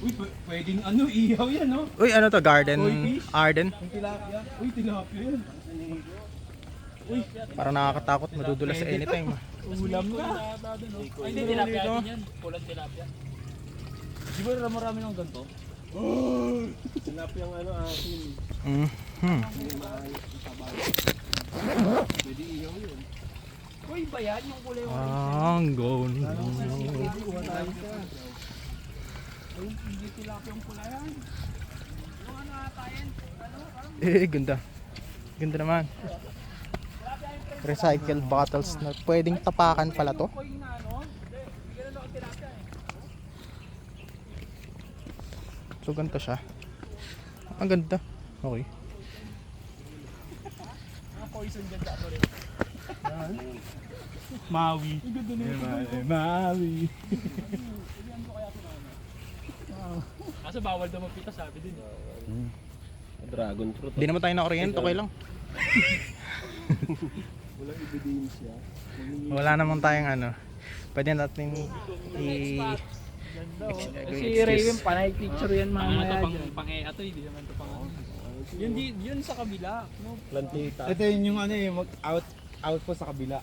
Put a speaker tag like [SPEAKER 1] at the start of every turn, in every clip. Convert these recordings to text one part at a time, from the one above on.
[SPEAKER 1] Uy, pwedeng ano, ihaw yan, no?
[SPEAKER 2] Uy, ano to? Garden?
[SPEAKER 1] Koi fish?
[SPEAKER 2] Arden?
[SPEAKER 1] Yung tilapia. Uy, tilapia yan. Uy,
[SPEAKER 2] Parang nakakatakot, madudulas sa anytime.
[SPEAKER 1] ulam ka.
[SPEAKER 3] Ay, hindi tilapia din yan. Pulang tilapia.
[SPEAKER 1] Di ba marami ng ganito? Tilapia ang ano, asin. Pwede ihaw yun.
[SPEAKER 3] Uy, ba yan? Yung kulay mo.
[SPEAKER 2] Ang go.
[SPEAKER 3] Hindi tilapia yung kulay yan. Yung ano ata yan?
[SPEAKER 2] Ganda. Ganda naman. Recycled bottles na pwedeng tapakan pala to.
[SPEAKER 3] Koy na ano? Hindi, ganun ako tilapia eh.
[SPEAKER 2] So ganito siya. Ang ganda. Okay.
[SPEAKER 3] Mga poison dyan dato rin.
[SPEAKER 1] Maui. Maui.
[SPEAKER 3] Kaso bawal daw magpita sabi din.
[SPEAKER 1] Dragon fruit.
[SPEAKER 2] Hindi naman tayo na orient, okay lang.
[SPEAKER 1] Walang ebidensya.
[SPEAKER 2] Wala naman tayong ano. Pwede natin
[SPEAKER 3] Si Raven panay picture yan mamaya dyan. Pang-ato hindi naman ito pang yun sa kabila. No?
[SPEAKER 1] Plantita. Ito yun yung ano yung out po sa kabila.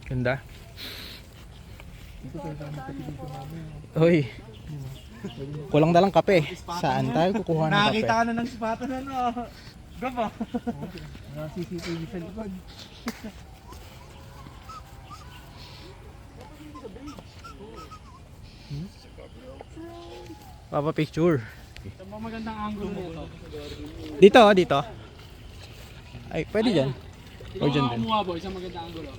[SPEAKER 2] Ganda. Uy. Kulang na lang kape. Saan tayo kukuha ng kape?
[SPEAKER 1] Nakakita ka na ng spata na no. Gaba. Mga CCTV sa likod.
[SPEAKER 2] Papa picture.
[SPEAKER 3] Ito ba magandang angulo nito?
[SPEAKER 2] Dito, dito. Ay, pwede dyan. O dyan din.
[SPEAKER 3] Kumuha boy, isang magandang angulo.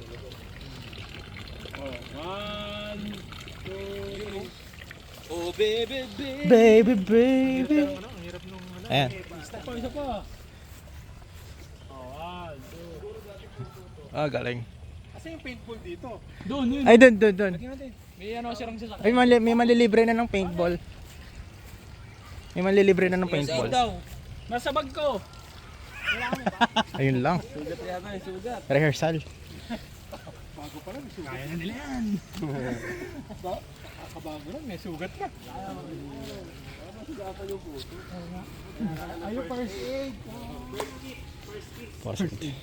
[SPEAKER 1] Oh baby baby.
[SPEAKER 2] Baby, baby. Ayan.
[SPEAKER 3] Isa pa.
[SPEAKER 2] Ah, galing.
[SPEAKER 1] Kasi yung paintball dito.
[SPEAKER 3] Doon yun.
[SPEAKER 2] Ay, dun, dun, dun.
[SPEAKER 3] May ano sirang sasakyan.
[SPEAKER 2] Ay, may malilibre na ng paintball. May malilibre na ng paintball.
[SPEAKER 3] Nasa bag ko.
[SPEAKER 2] Ayun lang.
[SPEAKER 1] Sugat yata yung sugat.
[SPEAKER 2] Rehearsal.
[SPEAKER 1] Bago pa lang, may sugat. Kaya na nila yan. Kabago lang, may sugat na. Ayun, first aid.
[SPEAKER 2] Positive.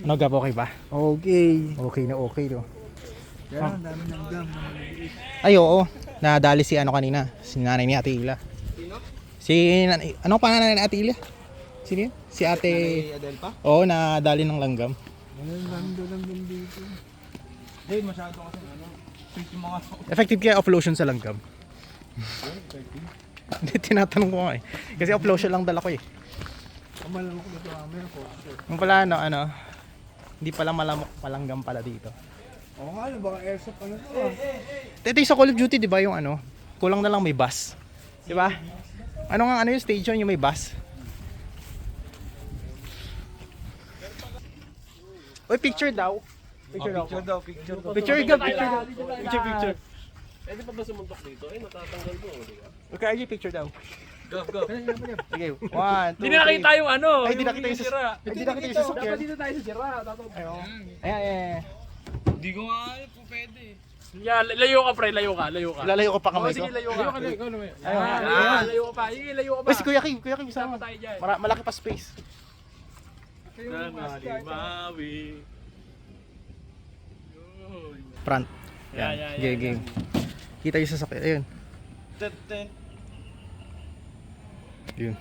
[SPEAKER 2] Ano, Gab, okay ba?
[SPEAKER 1] Okay.
[SPEAKER 2] Okay na okay, no?
[SPEAKER 1] Kaya ang dami ng gam.
[SPEAKER 2] Ay, oo. Nadali si ano kanina. Si nanay ni Ate Ila.
[SPEAKER 1] Sino?
[SPEAKER 2] Si, anong pangalan ni Ate Ila? Sino yun? Si Ate...
[SPEAKER 1] Adel pa?
[SPEAKER 2] Oo, nadali ng langgam.
[SPEAKER 1] Lang dito. Hey, masyado kasi ano. Sweet yung mga...
[SPEAKER 2] Effective kaya off-lotion sa langgam? Hindi, tinatanong ko nga eh. Kasi off-lotion lang dala ko eh.
[SPEAKER 1] Kamalang ko na ito mamaya po.
[SPEAKER 2] Yung pala ano, hindi pala malamok palanggam pala dito.
[SPEAKER 1] Oo nga, baka airsoft ano to ah.
[SPEAKER 2] Ito yung sa Call of Duty, di ba yung ano? Kulang na lang may bus. Di ba? Ano nga ano yung station yung may bus? Uy, picture daw. Picture daw.
[SPEAKER 1] Picture.
[SPEAKER 2] Picture daw, picture daw. Picture.
[SPEAKER 1] Pwede pa ba sumuntok dito? Ay, natatanggal ko.
[SPEAKER 2] Okay, RG, picture daw.
[SPEAKER 1] Go.
[SPEAKER 2] Sige, 1, 2,
[SPEAKER 3] Hindi na nakita yung ano.
[SPEAKER 2] Ay, hindi nakita yung
[SPEAKER 3] sira.
[SPEAKER 2] Hindi nakita yung sasakyan.
[SPEAKER 3] Dapat dito tayo sa sira.
[SPEAKER 2] Ayan.
[SPEAKER 1] Hindi ko nga alam kung pwede.
[SPEAKER 3] Yeah, layo ka pre, layo ka.
[SPEAKER 2] Lalayo ko pa kamay ko.
[SPEAKER 3] Sige, layo ka.
[SPEAKER 1] Ikaw naman.
[SPEAKER 3] Layo ka pa. Sige, layo ka pa.
[SPEAKER 2] Uy, si Kuya Kim,
[SPEAKER 3] Sama
[SPEAKER 2] isama.
[SPEAKER 3] tayo dyan.
[SPEAKER 2] Malaki pa space.
[SPEAKER 1] Mawi.
[SPEAKER 2] Front. Yan, game. Kita yung sasakyan. Ayun. Yun.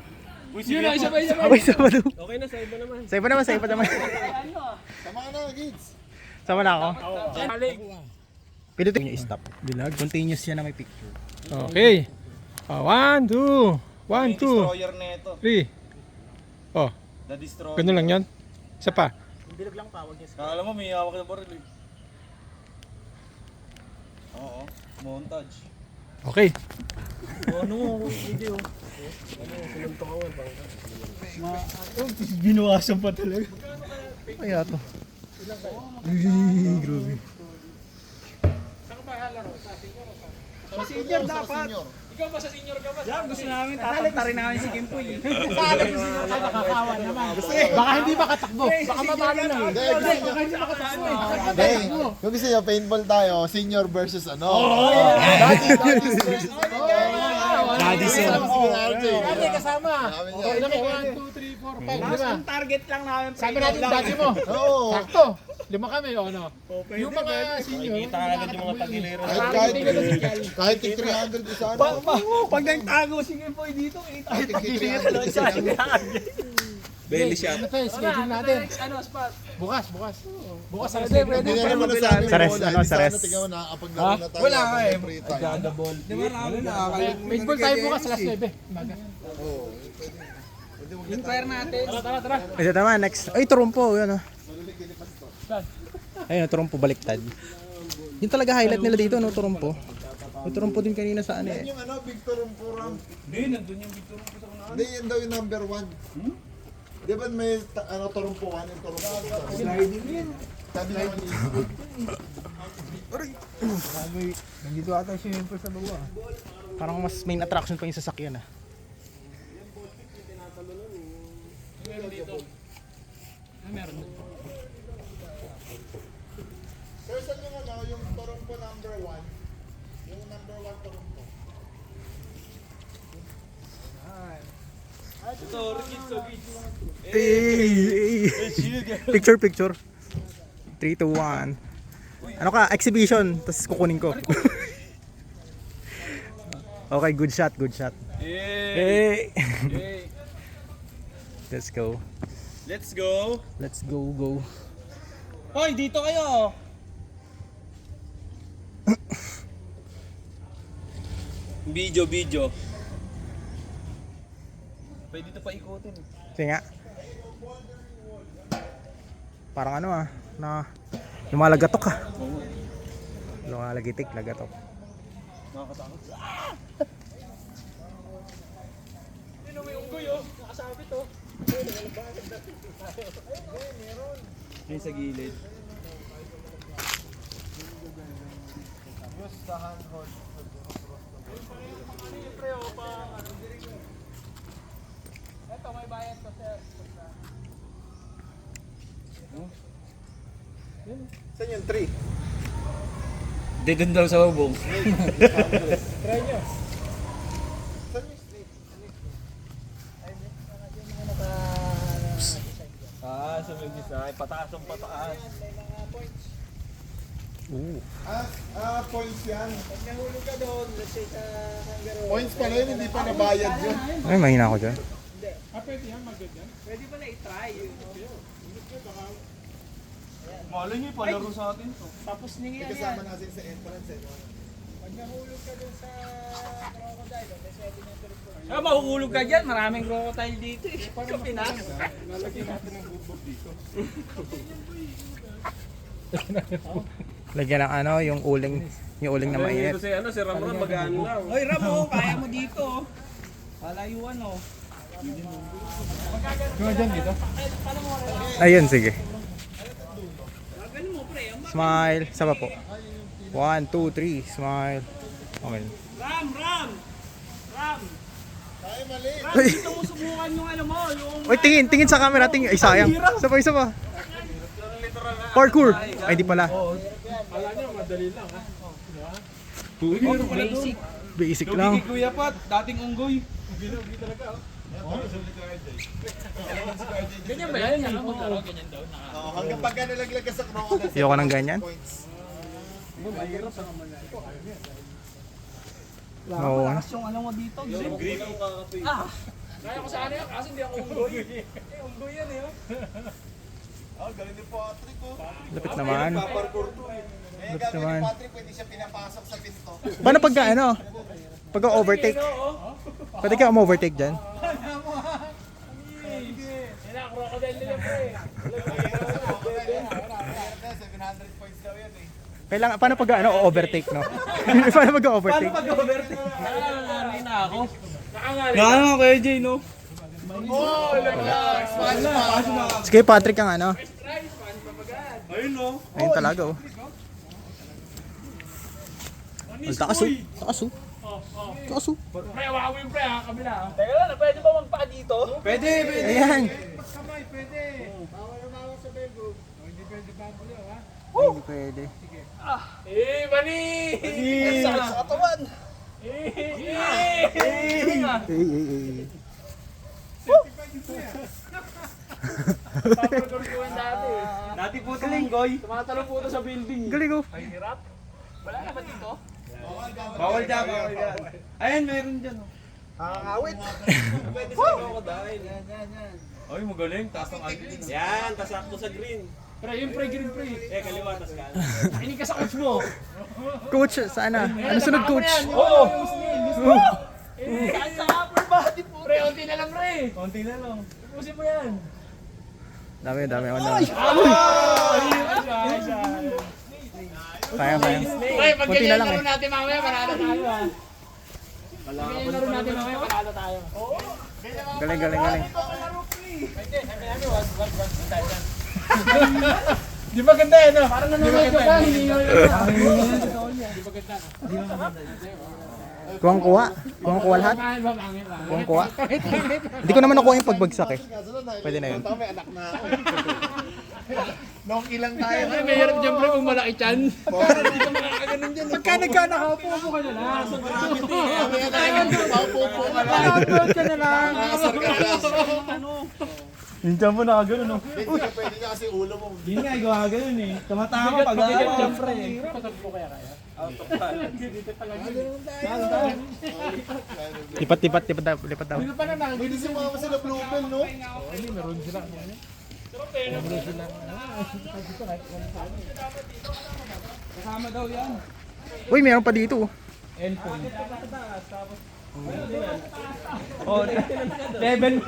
[SPEAKER 1] Uy,
[SPEAKER 3] Yun na, isa pa.
[SPEAKER 2] Sama daw.
[SPEAKER 1] Okay na, sa iba naman.
[SPEAKER 2] Sa iba naman.
[SPEAKER 1] Sama ka na, kids.
[SPEAKER 2] Sama na ako.
[SPEAKER 3] Halig.
[SPEAKER 2] Pinutin nyo i-stop. Bilag. Continuous yan na may picture.
[SPEAKER 4] Okay. 1, 2. 1, 2,
[SPEAKER 1] Destroyer na ito.
[SPEAKER 4] 3. Oh,
[SPEAKER 1] The destroyer.
[SPEAKER 4] ganun lang yan. Isa pa.
[SPEAKER 2] Bilag lang pa, wag niya.
[SPEAKER 1] Kala mo may hawak na baril. Oo, montage.
[SPEAKER 4] Okay.
[SPEAKER 1] Ano, video. Binuwasan pa talaga.
[SPEAKER 2] Kaya to. Grabe.
[SPEAKER 1] Senior dapat.
[SPEAKER 3] Ikaw ba sa senior ka ba? Yan, gusto namin tatantarin namin si Kimpoy.
[SPEAKER 2] Baka hindi makatakbo. Baka mabalo na eh.
[SPEAKER 5] Kung gusto nyo, paintball tayo, senior versus ano.
[SPEAKER 2] Daddy Sen.
[SPEAKER 5] Daddy kasama.
[SPEAKER 2] Ilan mo? 1, 2, 3, 4, 5.
[SPEAKER 3] Tapos ang target lang namin.
[SPEAKER 2] Sabi natin daddy mo.
[SPEAKER 5] Oo.
[SPEAKER 2] Sakto. 5 kami o ano? Yung mga senior.
[SPEAKER 1] Kita ka agad yung mga tagilero.
[SPEAKER 5] Kahit 300 isa ano.
[SPEAKER 3] Pag nagtago si Kimpoy dito,
[SPEAKER 5] Kahit 300 isa ano.
[SPEAKER 1] Belly shot.
[SPEAKER 2] Ano tayo? Schedule natin.
[SPEAKER 3] ano, spot?
[SPEAKER 2] Bukas. Bukas sa
[SPEAKER 5] Hindi naman na sa amin.
[SPEAKER 2] Sa rest,
[SPEAKER 5] Dahil
[SPEAKER 2] ano, sa
[SPEAKER 5] sana
[SPEAKER 2] rest.
[SPEAKER 5] tingnan mo, nakakapaglaro na tayo. Wala nga eh. Free time.
[SPEAKER 1] Di ba rami na?
[SPEAKER 2] Baseball tayo bukas alas 9.
[SPEAKER 5] Oo.
[SPEAKER 3] Inquire natin.
[SPEAKER 2] Tara. Ito naman, next. Ay, Trumpo. Yan o. Ayun, Trumpo baliktad. Yun talaga highlight nila dito, no, Trumpo. May Trumpo din kanina sa ano eh.
[SPEAKER 5] Yung ano, Victor Umpuram.
[SPEAKER 1] Hindi, nandun yung Victor Umpo sa unahan.
[SPEAKER 5] Hindi, yan daw yung number 1. Di ba may Torumpo 1 yung Torumpo 2? Sliding yun. Sabi naman
[SPEAKER 2] Nandito ata yung swimming pool sa baba. Parang mas main attraction pa yung sasakyan ah.
[SPEAKER 5] Sir, saan yung ano, yung Torumpo number 1? Yung number 1 Torumpo.
[SPEAKER 2] Picture. 3, 2, 1. Ano ka? Exhibition. Tapos kukunin ko. Okay, good shot. Hey. Let's go. Let's go.
[SPEAKER 3] Hoy, dito kayo.
[SPEAKER 1] Video. Pwede dito pa ikutin.
[SPEAKER 2] Sige nga. Parang ano ah. Na lumalagatok ah. Lumalagitik, lagatok.
[SPEAKER 1] Nakakatakot.
[SPEAKER 3] Sino may unggoy oh? Nakasabit oh.
[SPEAKER 1] Yung sa gilid.
[SPEAKER 3] Ito, may bayad to sir.
[SPEAKER 5] Saan yung 3?
[SPEAKER 1] Hindi dun daw sa bubong.
[SPEAKER 5] Try nyo. Saan yung street?
[SPEAKER 1] Sa may design. Pataas.
[SPEAKER 5] Points yan. Pag nahulog ka doon, let's say sa Hungaro. Points pala yun, hindi pa nabayad yun.
[SPEAKER 2] Ay, mahina ako dyan.
[SPEAKER 3] Pwede pala i-try.
[SPEAKER 1] Malay niyo, palaro sa atin to.
[SPEAKER 3] Tapos ningi
[SPEAKER 5] Hindi kasama natin sa entrance eh.
[SPEAKER 3] Pag nahulog ka dun sa crocodile, may 7 yung tuloy. Ah, mahuhulog ka dyan. Maraming crocodile dito eh. Sa Pinas.
[SPEAKER 5] Lalagyan natin ng bubog dito.
[SPEAKER 2] Lagyan ng ano, yung uling na mainit.
[SPEAKER 1] Si Ramram magaan lang.
[SPEAKER 3] Hoy, Ramo, kaya mo dito. Palayuan oh.
[SPEAKER 2] Ayun, sige.
[SPEAKER 3] Ganun mo pre.
[SPEAKER 2] Smile. Saba po. 1, 2, 3. Smile. Okay.
[SPEAKER 3] Ram!
[SPEAKER 5] Ay, mali.
[SPEAKER 2] Uy,
[SPEAKER 3] Dito mo subukan yung ano mo, yung...
[SPEAKER 2] uy, tingin sa camera. Ay, sayang. Isa pa. Parkour. Ay, di pala.
[SPEAKER 3] Basic.
[SPEAKER 2] Basic lang.
[SPEAKER 1] Kuya Pat, dating unggoy.
[SPEAKER 3] Ganyan ba yan? Ano maglaro? Ganyan daw.
[SPEAKER 5] Hanggang pagka nalaglag ka sa crocodile.
[SPEAKER 2] Ayoko ng ganyan.
[SPEAKER 5] Points.
[SPEAKER 2] Oo.
[SPEAKER 3] Lakas yung ano mo dito.
[SPEAKER 1] Green ang kakatoy.
[SPEAKER 3] Kaya ko sa ano yan, kasi hindi ako unggoy. Unggoy yan eh.
[SPEAKER 5] Galing ni Patrick oh.
[SPEAKER 2] Lapit naman.
[SPEAKER 5] Paparkour to eh. Ngayon
[SPEAKER 2] Lapit
[SPEAKER 5] gagawin
[SPEAKER 2] naman.
[SPEAKER 5] ni Patrick, pwede siya pinapasok sa pinto.
[SPEAKER 2] Paano pagka ano? Pagka overtake. Pwede ka overtake dyan?
[SPEAKER 3] Yan ang crocodile nila pre.
[SPEAKER 5] 700 points daw yan eh.
[SPEAKER 2] Kailangan, paano pagka ano, overtake, no? Paano pagka overtake?
[SPEAKER 3] Nangangaray na ako.
[SPEAKER 1] Nakano ka kayo, Jay, no?
[SPEAKER 2] Sige, Patrick ang ano.
[SPEAKER 1] Ayun, no?
[SPEAKER 2] Ayun talaga, oh. Ang takas, oh. Takas, oh. Kaso.
[SPEAKER 3] Pre, hawakan mo yung pre ha, kabila ha. Teka lang, pwede ba magpaka dito? Pwede, pwede.
[SPEAKER 2] Ayan. Hindi pwede.
[SPEAKER 3] Mani! Ang sakit sa katawan. Dati po ito linggoy. Tumatalong po ito sa building.
[SPEAKER 2] Galing ko.
[SPEAKER 3] Ay, hirap. Wala naman dito.
[SPEAKER 1] Bawal dyan, bawal dyan. Ayun, meron dyan.
[SPEAKER 3] Awit.
[SPEAKER 1] Pwede sa crocodile. Yan. Ay, magaling. Taas ang agin. Yan, tasakto sa green.
[SPEAKER 3] Pre, yung pre, green pre.
[SPEAKER 1] Kaliwa, tas kanan.
[SPEAKER 3] Nakinig ka sa coach mo.
[SPEAKER 2] Coach, sana. Ano sunod, coach?
[SPEAKER 3] Oo. Kahit sa upper body po. Pre, onti na lang pre.
[SPEAKER 1] Konti na lang.
[SPEAKER 3] Ubusin mo yan.
[SPEAKER 2] Dami. Ano? Kaya.
[SPEAKER 3] Pre, pag
[SPEAKER 2] Konti na
[SPEAKER 3] ganyan
[SPEAKER 2] lang
[SPEAKER 3] laro
[SPEAKER 2] eh.
[SPEAKER 3] natin mamaya, panalo tayo ha. Ganyan laro natin mamaya, panalo tayo.
[SPEAKER 2] Galing.
[SPEAKER 3] Di ba ganda yan ah? Parang nanonood ka ba? Hindi mo yun. Di ba ganda?
[SPEAKER 2] Kuha lahat.
[SPEAKER 3] Pangit ba? Pangit ba?
[SPEAKER 2] Kuha. Hindi ko naman nakuha yung pagbagsak eh. Pwede na yun.
[SPEAKER 5] May anak na ako. Noki lang tayo.
[SPEAKER 3] Ay, may hirap dyan pre kung malaki chan. Hindi ka makakaganon dyan. Pagka nagkanakaupo ka na lang.
[SPEAKER 5] Paupo ka lang.
[SPEAKER 3] Nakaupload ka na lang.
[SPEAKER 5] Nakasar ka lang.
[SPEAKER 1] Minsan mo nakagano, no?
[SPEAKER 5] Hindi ka pwede niya kasi ulo mo.
[SPEAKER 1] Yun nga, gawa ganun eh. Tamatama pag
[SPEAKER 3] Bigat
[SPEAKER 1] ako.
[SPEAKER 3] dyan pre. Patatlo kaya kaya?
[SPEAKER 2] Lipat daw.
[SPEAKER 3] Dito pa na lang.
[SPEAKER 5] Hindi sumama sila Blue Bell, no?
[SPEAKER 3] Kasama daw yan.
[SPEAKER 2] Uy, meron pa dito.
[SPEAKER 1] Oh, level.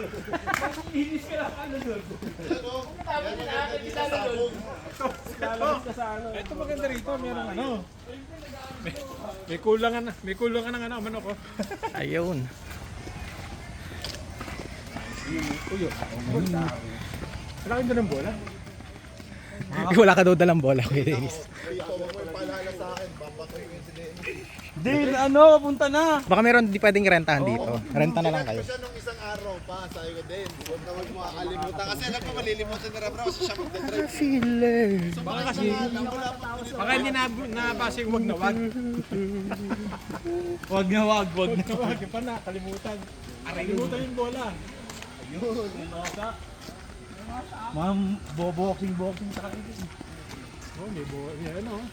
[SPEAKER 4] Ito maganda rito, meron ano. May kulangan ng ano, manok ko.
[SPEAKER 2] Ayun.
[SPEAKER 4] Wala kang dalang bola?
[SPEAKER 2] Wala ka daw dalang bola, Kuya Dennis.
[SPEAKER 5] Dito, huwag mo ipaalala sa akin. Babatoy ko yung sinene.
[SPEAKER 1] Hindi, ano, papunta na.
[SPEAKER 2] Baka meron di pwedeng rentahan dito. Renta na lang kayo.
[SPEAKER 5] Siya nung isang araw pa, sabi ko din, huwag na huwag mo kakalimutan. Kasi alam ko malilimutan ni Rabra kasi siya magdadrive.
[SPEAKER 4] Baka kasi, baka hindi nabasa yung wag na wag.
[SPEAKER 1] Wag na wag.
[SPEAKER 4] Wag pa na, kalimutan. Kalimutan yung bola.
[SPEAKER 1] Ma'am, boxing sa kayo.
[SPEAKER 4] Oh, may bola. Yan ano.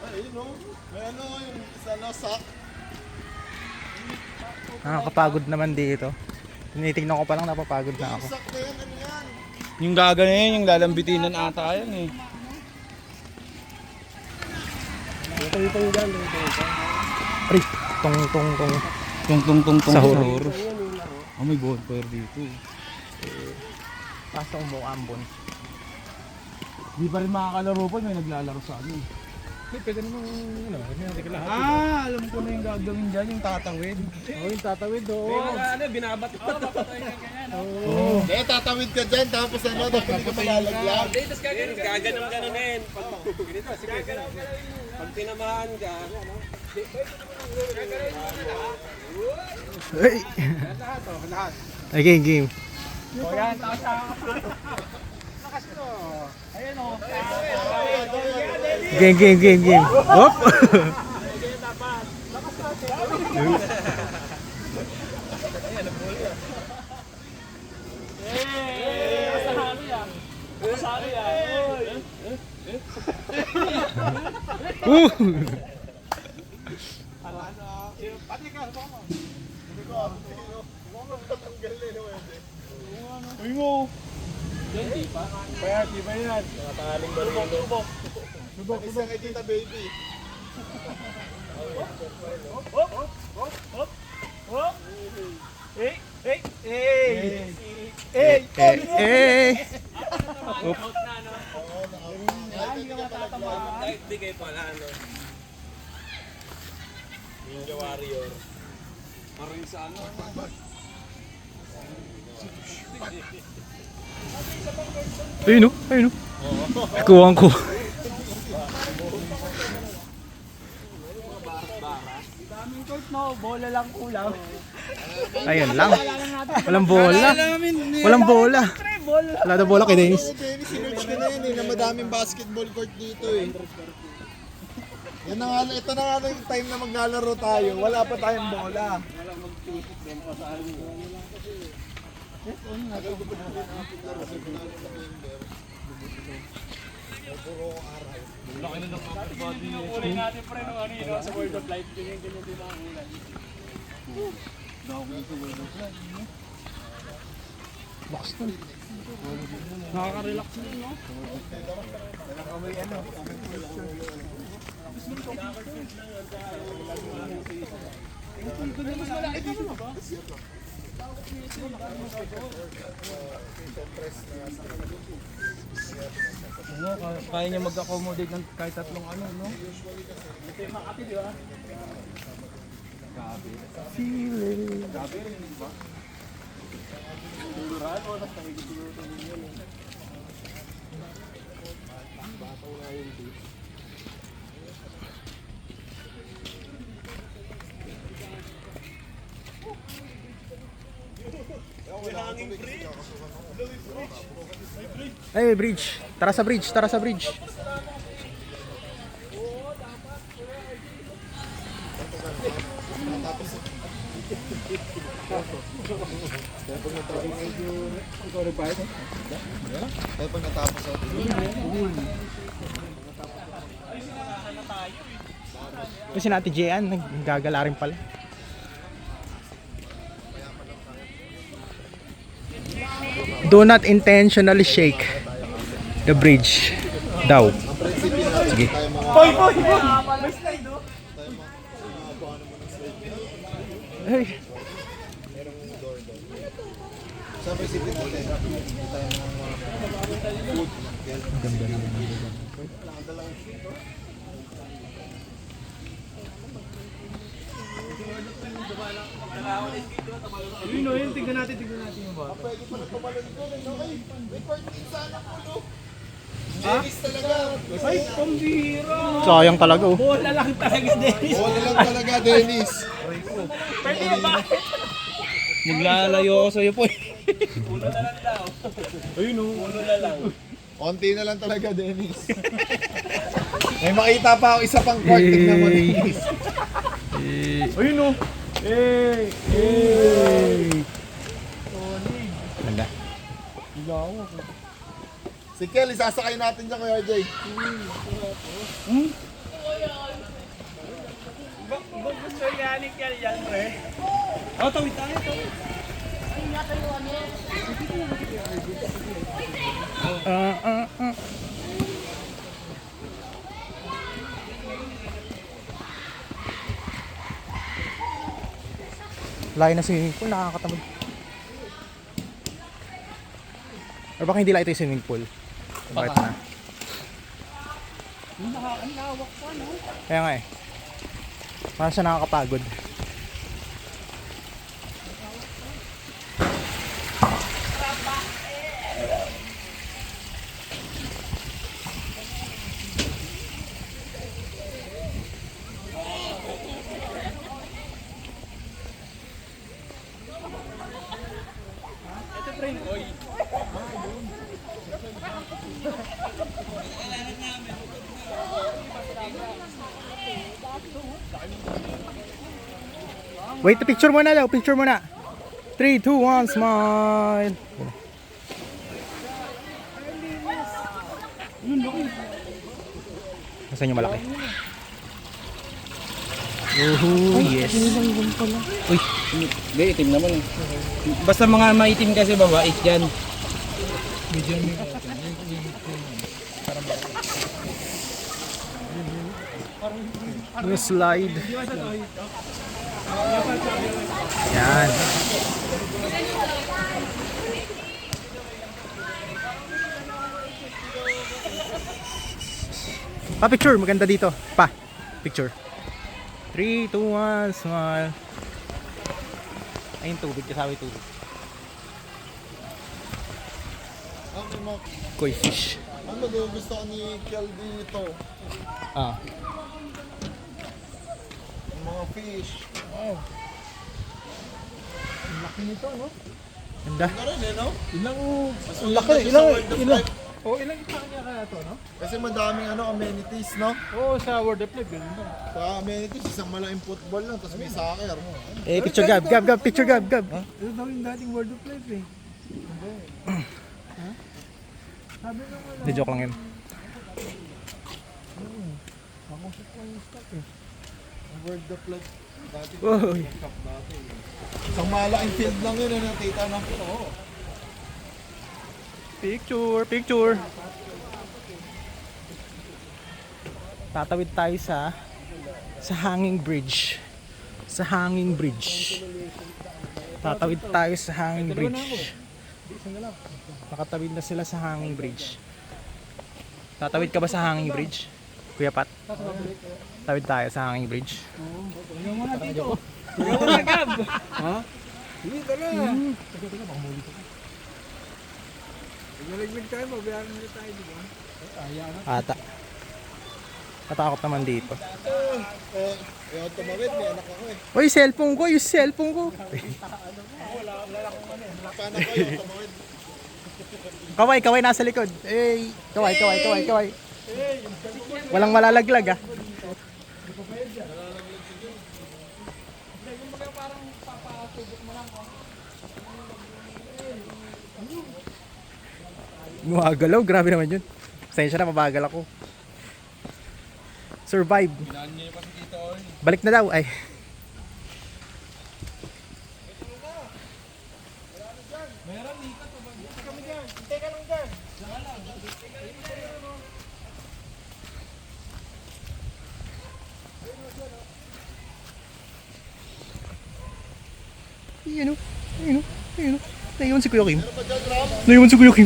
[SPEAKER 5] Ay, no? May ano, yung isa no, sak.
[SPEAKER 2] Nakakapagod naman dito. Tinitingnan ko pa lang napapagod na ako.
[SPEAKER 5] Sak na yan, ano yan?
[SPEAKER 1] Yung gaganin, yung lalambitinan ata yan eh.
[SPEAKER 2] Ay, tong.
[SPEAKER 1] Tung.
[SPEAKER 2] Sahur.
[SPEAKER 1] Oh, may bonfire dito.
[SPEAKER 2] Pasok mo ambon.
[SPEAKER 1] Di pa rin makakalaro pa, may naglalaro sa amin.
[SPEAKER 4] Pwede naman, ano, hindi ka lahat.
[SPEAKER 1] Alam ko na yung gagawin dyan, yung tatawid.
[SPEAKER 4] Oh, yung tatawid doon.
[SPEAKER 3] Binabat.
[SPEAKER 5] Eh, tatawid ka dyan, tapos ano, dapat hindi ka malalaglag.
[SPEAKER 3] Tapos gaganon-ganonin. Pag tinamaan ka,
[SPEAKER 2] Ay. Okay, game.
[SPEAKER 3] o yan, tapos lakas ko. Ayan o.
[SPEAKER 2] Game. Hop.
[SPEAKER 3] Kasahali yan. Kasahali yan. Pati ka, sama.
[SPEAKER 1] Uy mo!
[SPEAKER 3] Hindi pa.
[SPEAKER 4] Kaya, di ba yan?
[SPEAKER 5] Isa kay Tita Baby.
[SPEAKER 3] Kahit di kayo pala, ano. Ninja Warrior. Parang sa ano.
[SPEAKER 2] Ayun o. Kuwang ko.
[SPEAKER 3] Daming court no, bola lang kulang.
[SPEAKER 2] Ayun lang. Walang bola. Walang bola. Wala na bola kay Dennis.
[SPEAKER 5] Dennis, sinerch ko na yun eh, na madaming basketball court dito eh. Yan na nga, ito na nga yung time na maglalaro tayo. Wala pa tayong bola.
[SPEAKER 3] Kulay natin pre no, ano yun, sa World of Life, ganyan din ang kulay. Nakaka-relax din no? Kaya niya mag-accommodate ng kahit tatlong ano, no? Ito yung Makati, di ba?
[SPEAKER 2] Ay, bridge. Tara sa bridge, tara sa bridge.
[SPEAKER 5] Kaya pag natapos ako.
[SPEAKER 2] Kasi natin Jean, naggagala rin pala. Do not intentionally shake the bridge. Daw. Sige. Ay.
[SPEAKER 5] Sabi si Pito, tayo
[SPEAKER 3] Yun o, yun, tignan natin yung bata.
[SPEAKER 5] pwede pa na tumalon ko. Okay, record din sana ko, no? Dennis talaga.
[SPEAKER 3] Ay, pambira!
[SPEAKER 2] Sayang talaga oh.
[SPEAKER 3] Bola lang talaga, Dennis.
[SPEAKER 5] Bola lang talaga, Dennis.
[SPEAKER 3] Pwede ba? Maglalayo ako sa'yo po eh. Ulo na lang daw. Ayun o, ulo na lang.
[SPEAKER 5] Konti na lang talaga, Dennis. May makita pa ako isa pang court. Tignan mo, Dennis.
[SPEAKER 3] Ayun o. Hey! Hey!
[SPEAKER 2] Ganda.
[SPEAKER 5] Si Kel, isasakay natin dyan, Kuya Jay.
[SPEAKER 3] Gusto yan ni Kel yan, pre. Oh, tawid tayo, tawid.
[SPEAKER 2] Layo na swimming pool, nakakatamad. Or baka hindi lang ito yung swimming pool. Bakit na?
[SPEAKER 3] Ang lawak pa, no?
[SPEAKER 2] Kaya nga eh. Parang siya nakakapagod.
[SPEAKER 3] Ito, pre. Oy.
[SPEAKER 2] Wait, picture muna daw, picture muna. 3, 2, 1, smile. Nasaan yung malaki? Oh, yes. Uy,
[SPEAKER 3] Hindi, itim naman eh. Basta mga maitim kasi babait dyan.
[SPEAKER 2] yung slide. Yan. Pa picture, maganda dito. Pa, picture. 3, 2, 1, smile. Ayun tubig, kasabi tubig.
[SPEAKER 5] Okay, Mark.
[SPEAKER 2] Koi fish.
[SPEAKER 5] Ano daw gusto ko ni Kel dito?
[SPEAKER 2] Ah.
[SPEAKER 5] Yung mga fish.
[SPEAKER 2] Ganda.
[SPEAKER 5] Ang laki, ilang.
[SPEAKER 4] Oh, ilang kanya kaya to, no?
[SPEAKER 5] Kasi madaming amenities, no?
[SPEAKER 4] Oo, sa World of Play, ganun ba?
[SPEAKER 5] Sa amenities, isang malaking football lang, tapos may soccer.
[SPEAKER 2] Eh, picture Gab, picture Gab.
[SPEAKER 4] Ito daw yung dating World of Play, eh.
[SPEAKER 2] Hindi, joke lang yun.
[SPEAKER 5] World of Play. Dati
[SPEAKER 2] Uy.
[SPEAKER 5] isang malaking field lang yun, nakita na.
[SPEAKER 2] Picture. Tatawid tayo sa hanging bridge. Tatawid tayo sa hanging bridge. Nakatawid na sila sa hanging bridge. Tatawid ka ba sa hanging bridge? Kuya Pat? Tawid tayo sa hanging bridge.
[SPEAKER 4] Naligmig tayo, mabayaran nila tayo, di ba?
[SPEAKER 2] Ata. Katakot naman dito.
[SPEAKER 5] Yung tumawid, may anak ako eh.
[SPEAKER 2] Uy, cellphone ko! Yung cellphone ko!
[SPEAKER 5] Paano ko yung tumawid?
[SPEAKER 2] Kaway, nasa likod. Eh, kaway. Walang malalaglag ah. Gumagalaw, grabe naman yun. Pasensya na, mabagal ako. Survive. Balik na daw, ay. Ayun o. Naiwan si Kuya Kim.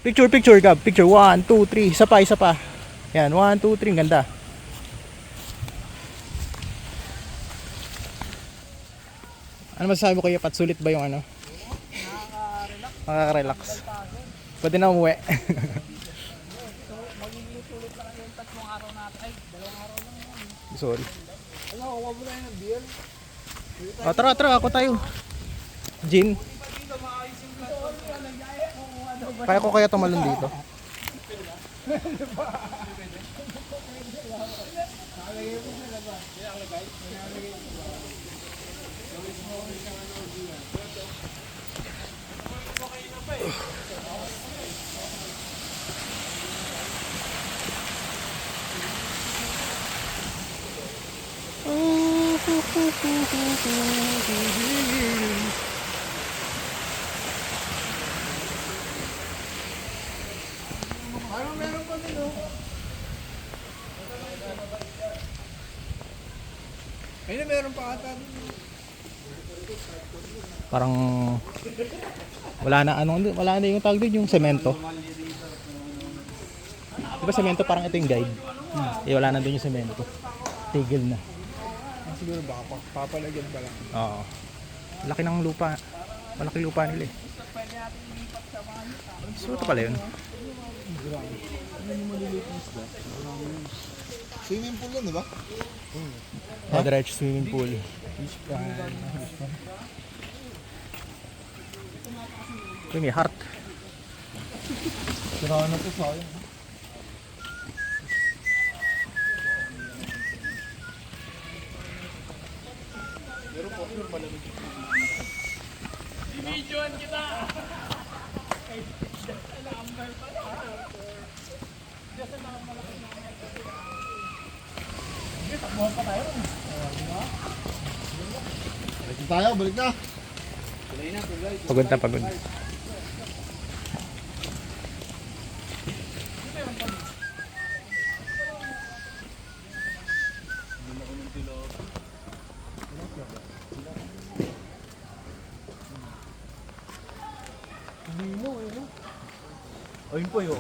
[SPEAKER 2] Picture, Gab. Picture. 1, 2, 3. Isa pa. Yan, 1, 2, 3. Ang ganda. Ano masasabi mo, Kuya Pat? Sulit ba yung ano? Nakaka-relax. Pwede na umuwi.
[SPEAKER 3] Magiging sulit lang yung 3 araw natin. Ay, 2 araw lang yun.
[SPEAKER 2] Sorry.
[SPEAKER 3] Ano, kuha mo na yung beer?
[SPEAKER 2] Tara, ako tayo. Gin. Kaya ko kaya tumalon dito.
[SPEAKER 3] Ayun, meron pa ata.
[SPEAKER 2] Parang wala na yung tawag doon, yung semento. Di ba semento parang ito yung guide? Eh wala na doon yung semento. Tigil na.
[SPEAKER 3] Siguro baka papalagyan pa lang.
[SPEAKER 2] Oo. Laki ng lupa. Malaki lupa nila eh. So ito pala yun.
[SPEAKER 5] Swimming pool yun, di ba?
[SPEAKER 2] Diretso swimming pool. Uy, may heart.
[SPEAKER 5] Sira na to sayang. Balik na.
[SPEAKER 2] Pagod. Ayun po yun.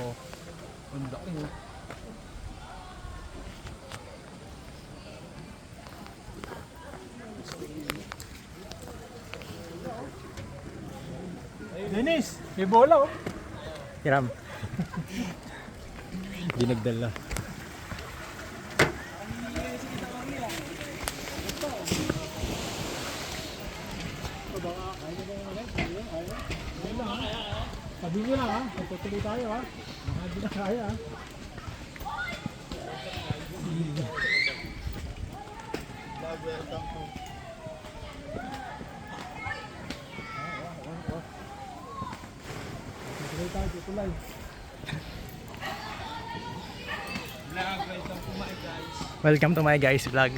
[SPEAKER 2] Ang laki mo.
[SPEAKER 4] Dennis, may bola, oh.
[SPEAKER 2] Hiram. Di nagdala.
[SPEAKER 4] Sabi nyo lang ha, tutuloy tayo ha. Hindi na kaya ha. Tutuloy tayo, tutuloy.
[SPEAKER 2] Welcome to my guys vlog.
[SPEAKER 6] Go,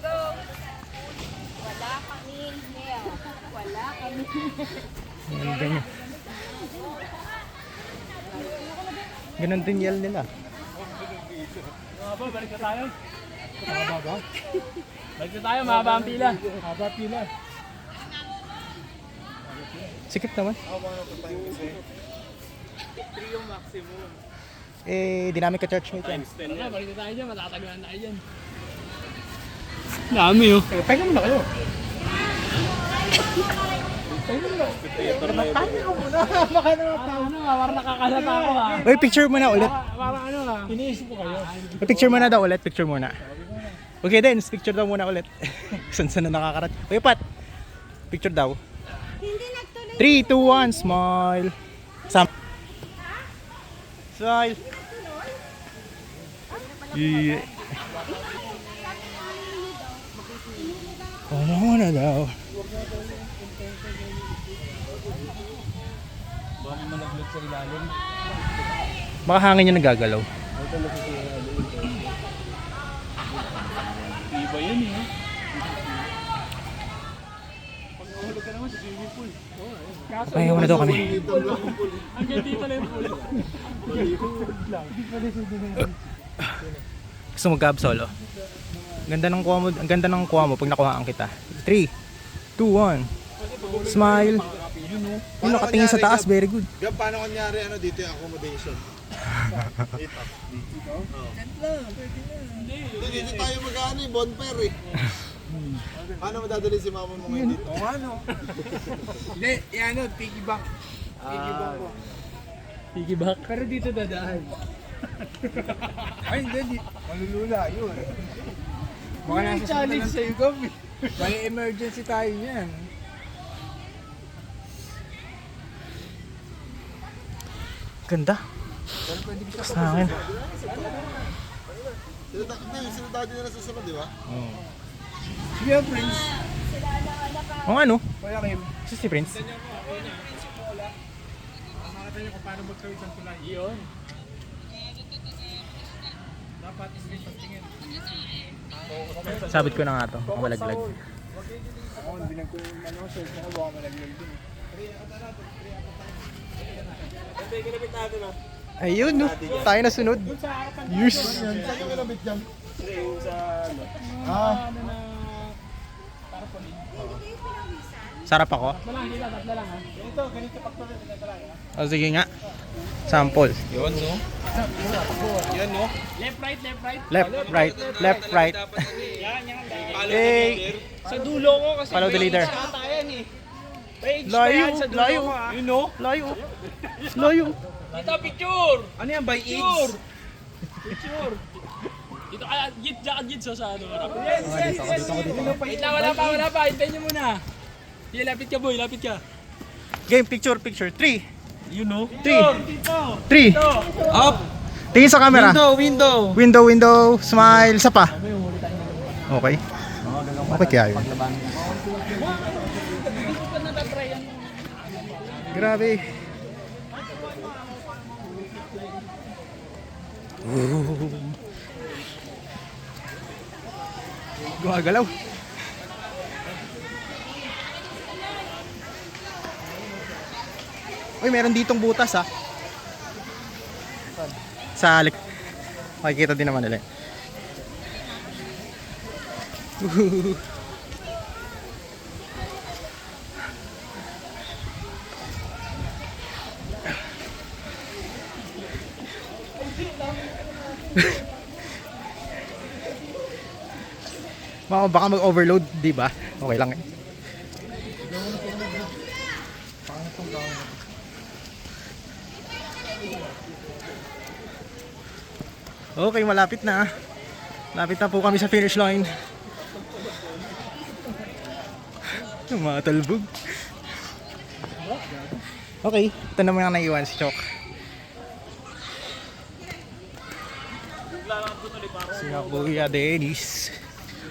[SPEAKER 6] go! Wala kami Nel. Wala kami.
[SPEAKER 2] Yan, ganyan. Ganun din yell nila.
[SPEAKER 1] Balik na tayo.
[SPEAKER 4] Baba.
[SPEAKER 1] Balik na tayo, mahaba ang pila.
[SPEAKER 4] Haba pila.
[SPEAKER 2] Sikip naman. Dynamic ka church mate yan.
[SPEAKER 1] Balik na tayo dyan, matatagalan tayo dyan. Dami oh.
[SPEAKER 4] Pahinga muna kayo.
[SPEAKER 1] Parang nakakalata ako ha.
[SPEAKER 2] Uy, picture muna ulit.
[SPEAKER 1] Parang ano ha.
[SPEAKER 4] Iniisip ko kayo.
[SPEAKER 2] Picture muna daw ulit, picture muna. Okay din, picture daw muna ulit. San na nakakarat. Uy, Pat. Picture daw.
[SPEAKER 6] Hindi nagtuloy.
[SPEAKER 2] 3, 2, 1, smile. Smile. Yeah. Ano mo na daw?
[SPEAKER 1] Baka may malaglag sa ilalim.
[SPEAKER 2] Baka hangin yung nagagalaw.
[SPEAKER 1] Iba yun eh. Pag nahulog ka naman sa swimming pool.
[SPEAKER 2] Papayaw na daw kami.
[SPEAKER 1] Hanggang dito lang yung pool.
[SPEAKER 2] Gusto mo gab solo? Ganda ng kuha mo, ang ganda ng kuha mo pag nakuhaan kita. 3, 2, 1. Smile. Yung nakatingin sa taas, very good.
[SPEAKER 5] Gab, paano kunyari ano dito yung accommodation? Hindi, dito tayo mag-ano eh, bonfire eh. Paano madadali si mama mo ngayon dito?
[SPEAKER 3] Hindi, yan o, piggy bank. Piggy bank ko.
[SPEAKER 1] Piggyback.
[SPEAKER 3] Pero dito dadaan. Ay, hindi. Malulula, yun. Baka nasa challenge sa'yo, Gov. Bali, emergency tayo yan.
[SPEAKER 2] Ganda. Sa akin.
[SPEAKER 5] Sila dati na nasusunod, di ba?
[SPEAKER 3] Sige, Prince.
[SPEAKER 2] O ano?
[SPEAKER 3] Kuya Kim.
[SPEAKER 2] Si Prince.
[SPEAKER 4] Makakita nyo kung paano magkawit ng tulay.
[SPEAKER 1] Yun.
[SPEAKER 4] Dapat tingin.
[SPEAKER 2] Sabit ko na nga to. Ang malaglag.
[SPEAKER 3] Ako, hindi nagkulang search ako, baka malaglag din.
[SPEAKER 2] Ayun no. Tayo na sunod. Yes.
[SPEAKER 5] Saan yung kinabit dyan?
[SPEAKER 2] Sarap ako.
[SPEAKER 1] Tatla lang ha.
[SPEAKER 2] O sige nga. Sample.
[SPEAKER 1] Left, right, left, right.
[SPEAKER 2] Left, right, left, right. Eh,
[SPEAKER 3] Sa dulo ko kasi
[SPEAKER 2] follow the leader.
[SPEAKER 3] tayan eh. Page
[SPEAKER 2] Layo,
[SPEAKER 3] sa dulo
[SPEAKER 2] layo.
[SPEAKER 3] ko ah.
[SPEAKER 2] You know? Layo. Layo.
[SPEAKER 3] Dito, picture! Ano yan, by age?
[SPEAKER 1] Picture. Dito kaya, git sa ano.
[SPEAKER 3] Yes.
[SPEAKER 1] Wait lang, wala pa. Hintayin nyo muna. Sige, lapit ka boy, lapit ka.
[SPEAKER 2] Game picture. 3.
[SPEAKER 1] You know?
[SPEAKER 2] 3. 3.
[SPEAKER 3] Up!
[SPEAKER 2] Tingin sa camera.
[SPEAKER 3] Window!
[SPEAKER 2] Window. Smile. Isa pa. Okay. Okay kaya yun. Grabe. Gumagalaw. Uy, meron ditong butas ha. Sa alik. Makikita din naman nila. Baka mag-overload, di ba? Okay lang eh. Okay, malapit na. Malapit na po kami sa finish line. Tumatalbog. Okay, ito naman ang naiwan si Chok. Si Kuya Dennis.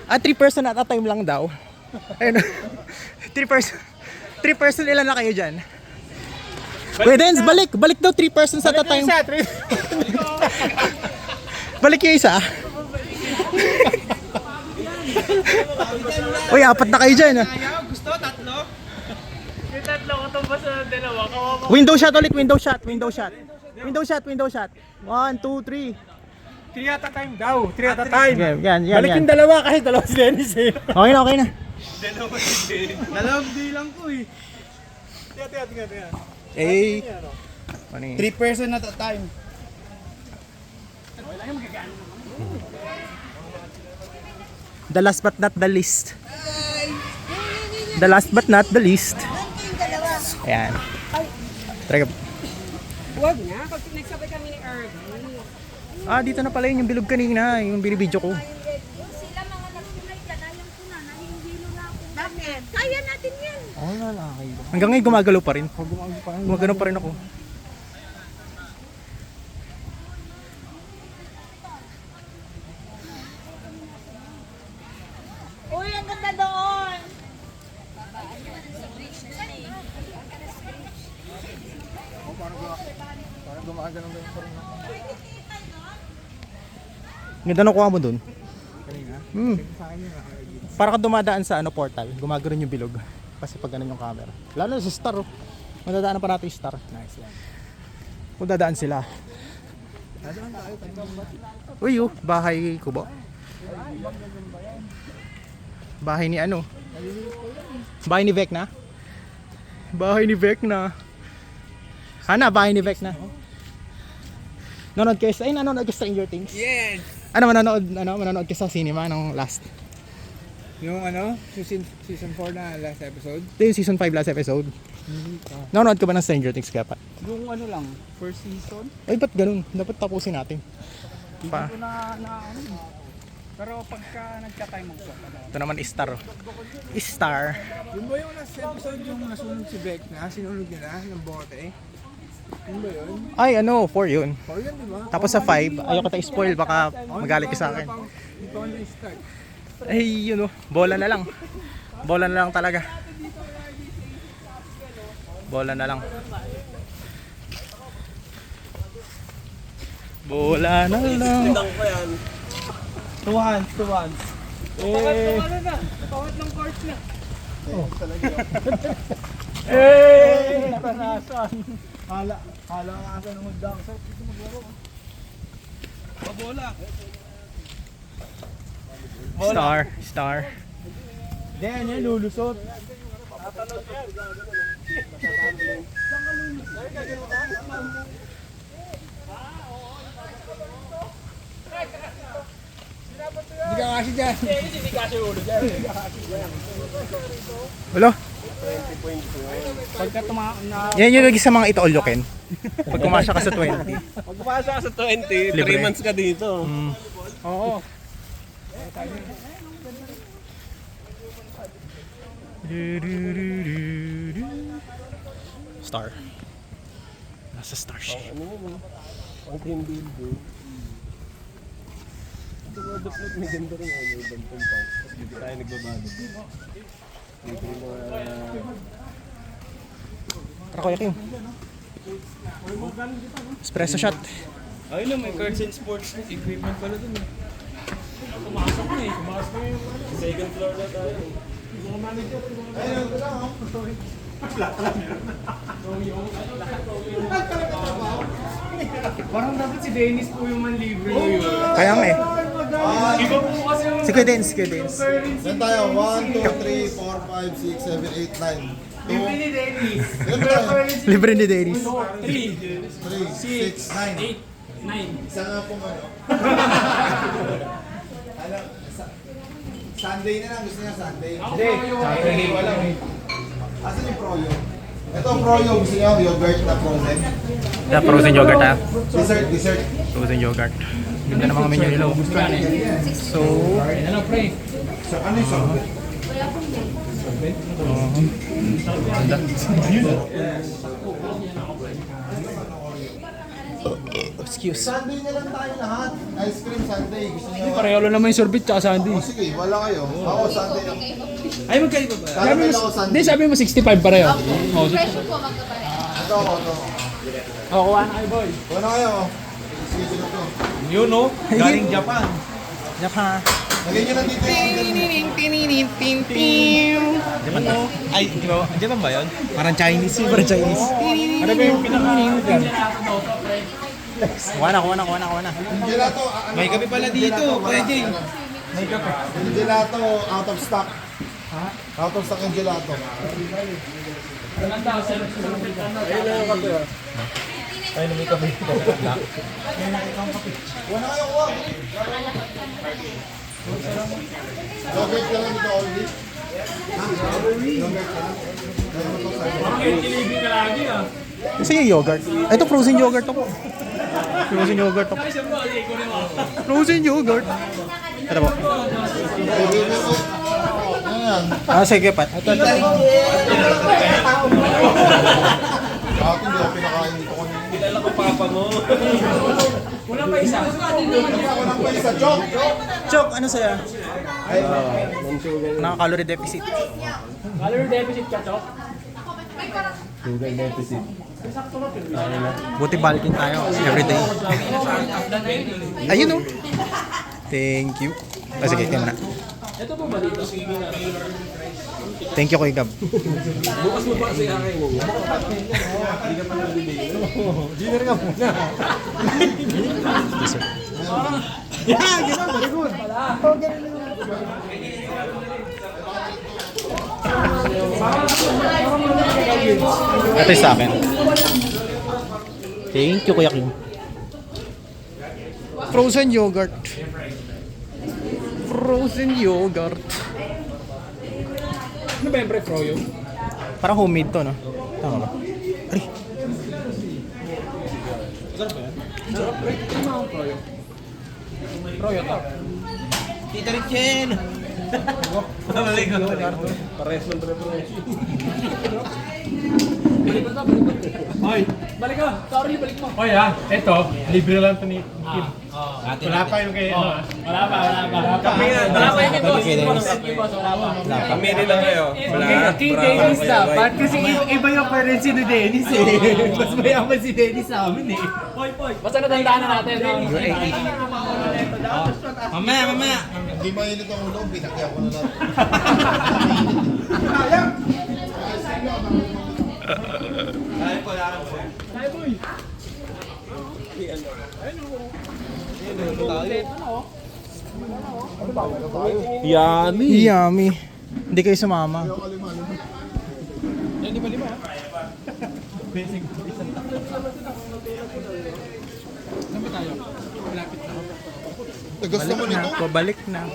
[SPEAKER 2] 3 person at a time lang daw. Ayun. 3 person. 3 person ilan na kayo dyan? Kuya Dennis, balik! Balik daw 3 persons at a time. Balik yung isa. Uy, 4 na kayo dyan.
[SPEAKER 3] Gusto, tatlo?
[SPEAKER 4] Yung tatlo ko tumba sa dalawa, kawawa.
[SPEAKER 2] Window shot ulit, window shot, window shot. Window shot, window shot. 1, 2, 3.
[SPEAKER 4] 3 at a time daw, 3 at a time.
[SPEAKER 2] Yan.
[SPEAKER 4] Balik yung dalawa kasi dalawa si Dennis eh.
[SPEAKER 2] Okay na, okay na.
[SPEAKER 3] Dalawang di lang ko eh.
[SPEAKER 4] Tingnan.
[SPEAKER 2] Eh. Ano yun?
[SPEAKER 3] 3 person at a time.
[SPEAKER 2] The last but not the least. The last but not the least. Ayan. Tara.
[SPEAKER 6] Huwag na, pag nagsabay kami ni Irvin.
[SPEAKER 2] Dito na pala yun yung bilog kanina, yung binibidyo ko.
[SPEAKER 6] Yung sila mga nagkulay ka na, yung kuna na, hindi na ako. Bakit? Kaya natin yan.
[SPEAKER 2] Hanggang ngayon gumagalaw pa rin. Gumagalaw pa rin ako.
[SPEAKER 6] Uy, ang ganda doon.
[SPEAKER 2] Ganda na kuha mo dun. Para ka dumadaan sa portal, gumagano'n yung bilog. Kasi pag ganun yung camera. Lalo na sa star. Madadaanan pa natin yung star. Nice one. Kung dadaan sila. Uy, bahay ko ba? Bahay ni ano? Bahay ni Vecna? Bahay ni Vecna. Hana, bahay ni Vecna. Nanonood kayo sa nanonood ka sa Stranger Things?
[SPEAKER 3] Yes!
[SPEAKER 2] Manonood ka sa cinema nung last.
[SPEAKER 3] Yung season 4 na last episode.
[SPEAKER 2] Ito yung season 5 last episode. Nanonood ka ba ng Stranger Things kaya pa?
[SPEAKER 3] Yung lang, first season.
[SPEAKER 2] Ay, ba't ganun? Dapat tapusin natin. Pa.
[SPEAKER 3] Pero pagka nagka-time mo ko.
[SPEAKER 2] Ito naman Star. Star.
[SPEAKER 3] Yun ba yung last episode yung nasunog si Beck na? Sinunog nila ng bote? Yun ba yun?
[SPEAKER 2] Ay, 4 yun.
[SPEAKER 3] 4 yun, di ba?
[SPEAKER 2] Tapos sa 5, ayoko tayo spoil, baka magalit ka sa akin.
[SPEAKER 3] Hindi pa ako na-start.
[SPEAKER 2] Ay, bola na lang. Bola na lang talaga. Bola na lang. Bola na lang.
[SPEAKER 1] Tindang ko yan.
[SPEAKER 3] 2 hands.
[SPEAKER 4] Pangatlong court na.
[SPEAKER 3] Naranasan. Hala ang asa ng magdang. Sir, dito maglaro. Bola.
[SPEAKER 2] Star.
[SPEAKER 3] Then, yan, lulusot. Hindi ka kasi dyan.
[SPEAKER 2] Wala.
[SPEAKER 3] Pagka
[SPEAKER 2] Yan yung lagi sa mga ito all you can. Pag kumasya ka sa 20.
[SPEAKER 1] Pag pumasa ka sa 20, 3 months ka dito.
[SPEAKER 3] Oo.
[SPEAKER 2] Star. Nasa starship.
[SPEAKER 1] Ano yun? Ang team building. Ito mga duplet, may ganda rin. May bantong pa. Tapos dito tayo nagbabado. Dito yung mga...
[SPEAKER 2] Tara Kuya Kim. Espresso shot.
[SPEAKER 1] Ayun lang, may cards and sports equipment pala dun. Pumasok na eh. Second floor na tayo.
[SPEAKER 3] Parang dapat si Dennis po yung manlibre yun.
[SPEAKER 2] Kaya nga eh. Si Kuya Dance, si Kuya Dance.
[SPEAKER 5] Yan tayo, 1, 2, 3, 4, 5, 6, 7, 8, 9.
[SPEAKER 3] Libre ni Dennis.
[SPEAKER 5] Yan tayo.
[SPEAKER 2] Libre ni Dennis.
[SPEAKER 5] 3, 6, 9. Isa nga pong ano. Sunday na lang, gusto niya Sunday. Saturday wala eh. Asan yung Froyo? Ito Froyo, gusto niya yogurt na frozen.
[SPEAKER 2] Yeah, frozen yogurt ha.
[SPEAKER 5] Dessert.
[SPEAKER 2] Frozen yogurt. Ganda ng mga menu nila. So,
[SPEAKER 5] So ano yung sorbet?
[SPEAKER 2] ganda. Excuse.
[SPEAKER 5] Sunday na lang tayo lahat. Ice cream Sunday. Gusto niyo?
[SPEAKER 4] Pareho lang naman yung sorbet tsaka sandy.
[SPEAKER 5] Oh, sige, wala kayo. Ako Sunday lang.
[SPEAKER 4] Ay, magkaiba ba?
[SPEAKER 5] Caramel ako Sunday.
[SPEAKER 4] Hindi, sabi mo 65 pareho. Oh,
[SPEAKER 6] Presyo po magkapare.
[SPEAKER 5] Ito ako, ito.
[SPEAKER 4] oh, kuha na kayo, boy.
[SPEAKER 5] Kuha na kayo. Sige, sige ito.
[SPEAKER 1] Yun no, galing Japan.
[SPEAKER 2] Japan.
[SPEAKER 5] Lagyan nyo na dito yung
[SPEAKER 1] Ay, di ba? Japan ba yun?
[SPEAKER 2] Parang Chinese yun. Parang Chinese.
[SPEAKER 4] Ano ba yung pinaka...
[SPEAKER 2] Kuha na.
[SPEAKER 5] gelato.
[SPEAKER 1] May kape pala dito, pwede.
[SPEAKER 5] Yung gelato, out of stock. Out of stock yung gelato.
[SPEAKER 1] Ay, may kape.
[SPEAKER 5] Kuha na kayo, kuha. Yogurt ka lang dito, only.
[SPEAKER 4] Kilibin ka lagi ah.
[SPEAKER 2] Kasi yung yogurt. Ito frozen yogurt to. Frozen yogurt to. Frozen yogurt. Ito po.
[SPEAKER 5] Ayan.
[SPEAKER 2] Ah, sige pat.
[SPEAKER 5] Dati hindi ako pinakain dito ko nito.
[SPEAKER 1] Kilala ko papa mo.
[SPEAKER 4] Kulang pa isa.
[SPEAKER 5] Walang pa isa, Chok!
[SPEAKER 2] Chok, ano saya? Naka-calorie deficit.
[SPEAKER 4] Calorie deficit ka, Chok.
[SPEAKER 2] Buti balikin tayo everyday. Ayun oh. Thank you. Ah, sige, tingnan na.
[SPEAKER 4] Ito po ba dito?
[SPEAKER 2] Thank you, Kuya Gab.
[SPEAKER 1] Bukas mo pa kasi akin. Hindi ka pa nalibig.
[SPEAKER 4] Dinner ka muna.
[SPEAKER 2] Yes, sir. Ito yung sa akin. Thank you, Kuya Kim. Frozen yogurt. Frozen yogurt.
[SPEAKER 4] Ano ba yung pre-froyo?
[SPEAKER 2] Parang homemade to, no? Tama ba? Ay,
[SPEAKER 4] Froyo to.
[SPEAKER 1] Tita Richen! Balik ko. Pares ng pre-fresh.
[SPEAKER 4] Hoy, balik ka. Sorry, balik mo. Hoy ha, eto, libre lang to ni Kim. Wala pa yung kay ano. Wala pa.
[SPEAKER 1] Kami nga.
[SPEAKER 4] Wala pa yung kay boss.
[SPEAKER 2] Kay Dennis.
[SPEAKER 4] Wala pa.
[SPEAKER 1] Kami nila kayo.
[SPEAKER 3] Kay Dennis na, ba't kasi iba yung currency ni Dennis eh. Mas mayaman si Dennis sa amin eh.
[SPEAKER 4] Basta natandaan na natin.
[SPEAKER 1] Mamaya.
[SPEAKER 5] Hindi mainit ang ulo, pinakya ko na lang.
[SPEAKER 1] Yummy.
[SPEAKER 2] yummy. Hindi kayo sumama.
[SPEAKER 5] Gusto mo nito?
[SPEAKER 2] Babalik na.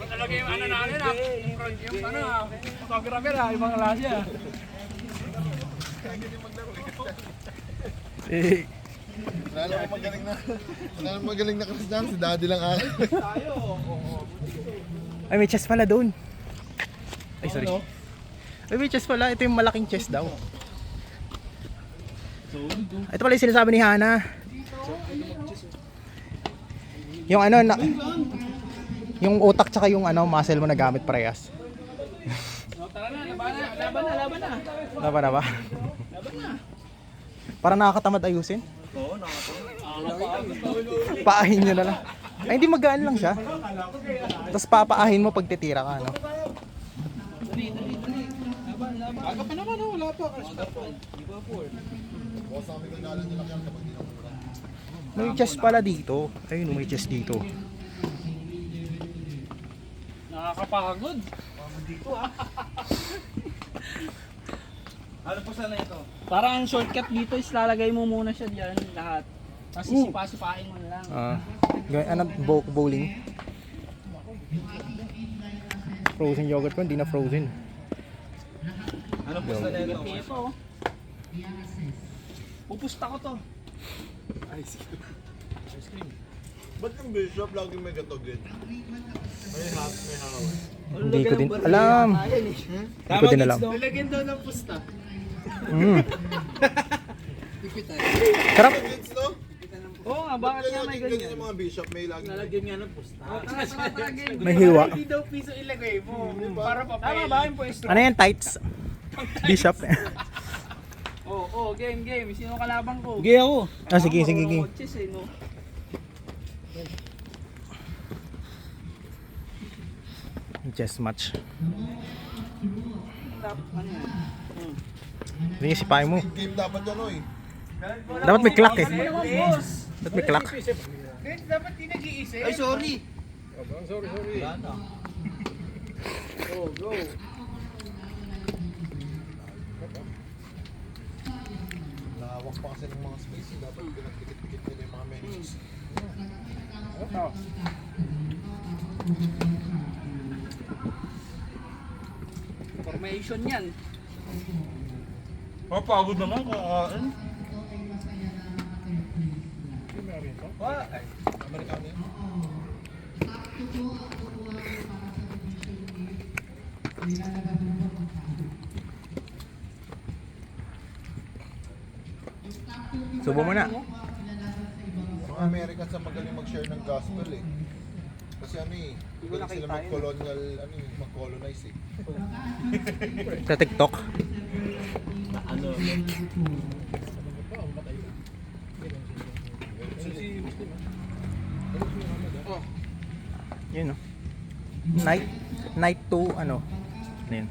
[SPEAKER 4] Talaga yung ano natin ah. Yung ano ah. Photographer ah. Ibang klase ah.
[SPEAKER 2] Eh,
[SPEAKER 5] Wala namang magaling na Christian, si Daddy lang akin.
[SPEAKER 2] ay, may chest pala doon. Ay, sorry. Ay, may chest pala. Ito yung malaking chest daw. Ito pala yung sinasabi ni Hana. Yung ano, yung utak tsaka yung ano, muscle mo na gamit parehas.
[SPEAKER 4] Tara na, laban na.
[SPEAKER 2] Laban na ba? Parang nakakatamad ayusin.
[SPEAKER 1] Oo, nakakatawa.
[SPEAKER 2] Paahin nyo na lang. Ay, hindi magaan lang siya. Tapos papaahin mo pag titira ka, no?
[SPEAKER 4] Aga pa naman oh, wala pa.
[SPEAKER 2] May chest pala dito. Ayun, may chest dito.
[SPEAKER 4] Nakakapagod.
[SPEAKER 1] Ano po sana ito?
[SPEAKER 7] Parang ang shortcut dito is lalagay mo muna siya diyan lahat. Tapos sipa-sipain mo na lang.
[SPEAKER 2] Ano, bowling? frozen yogurt ko, hindi na frozen.
[SPEAKER 1] Ano po sa nito?
[SPEAKER 7] Ito. Pupusta ko to.
[SPEAKER 5] Ba't yung bishop lagi may gatogin?
[SPEAKER 2] Hindi ko din alam. Hindi ko din alam.
[SPEAKER 3] Nalagyan daw ng pusta.
[SPEAKER 2] Mm. Sarap.
[SPEAKER 5] Kids, no?
[SPEAKER 7] Oo nga, bakit nga may
[SPEAKER 5] Ganyan
[SPEAKER 7] ganyan?
[SPEAKER 5] yung mga bishop, may lagi.
[SPEAKER 3] Nalagyan nga ng pusta.
[SPEAKER 2] May hiwa.
[SPEAKER 3] Hindi daw piso ilagay mo. Para pa
[SPEAKER 7] Tama ba yung pwesto?
[SPEAKER 2] Ano yan, tights? Bishop.
[SPEAKER 7] Oo, game. Sino kalabang ko?
[SPEAKER 1] Gay ako.
[SPEAKER 2] Ah, sige.
[SPEAKER 7] Chess eh, no?
[SPEAKER 2] Chess match.
[SPEAKER 7] Ano yan?
[SPEAKER 2] Hindi yung sipahin mo.
[SPEAKER 5] Game dapat yan, oy.
[SPEAKER 2] Dapat may clock eh. Dapat may clock.
[SPEAKER 3] Guys, dapat di nag-iisip.
[SPEAKER 1] Ay, sorry.
[SPEAKER 5] Lawak pa kasi ng mga space. Dapat pinagdikit-dikit nila yung mga menus.
[SPEAKER 7] Formation yan.
[SPEAKER 1] Mapagod naman kakain.
[SPEAKER 5] Amerikano yun.
[SPEAKER 2] Subo mo na.
[SPEAKER 5] Mga Americans ang magaling mag-share ng gospel eh. Kasi ano eh, galing sila mag-colonial, ano eh, mag-colonize eh.
[SPEAKER 2] Sa TikTok. Yun, no? Night to ano? Ano yun?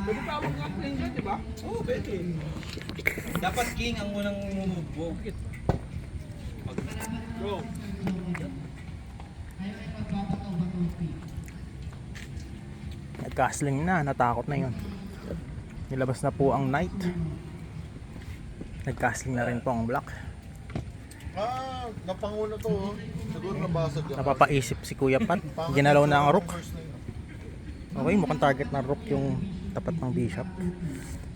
[SPEAKER 7] Pwede pa ako mag-play dyan, di ba?
[SPEAKER 1] Oo, pwede. Dapat king ang unang move mo. Go.
[SPEAKER 2] Nag-castling na, natakot na yun. Nilabas na po ang night. Nag-castling na rin po ang black.
[SPEAKER 5] Ah, napanguna to oh. Siguro nabasag yan.
[SPEAKER 2] Napapaisip si Kuya Pat. Ginalaw na ang rook. Okay, mukhang target na rook yung tapat ng bishop.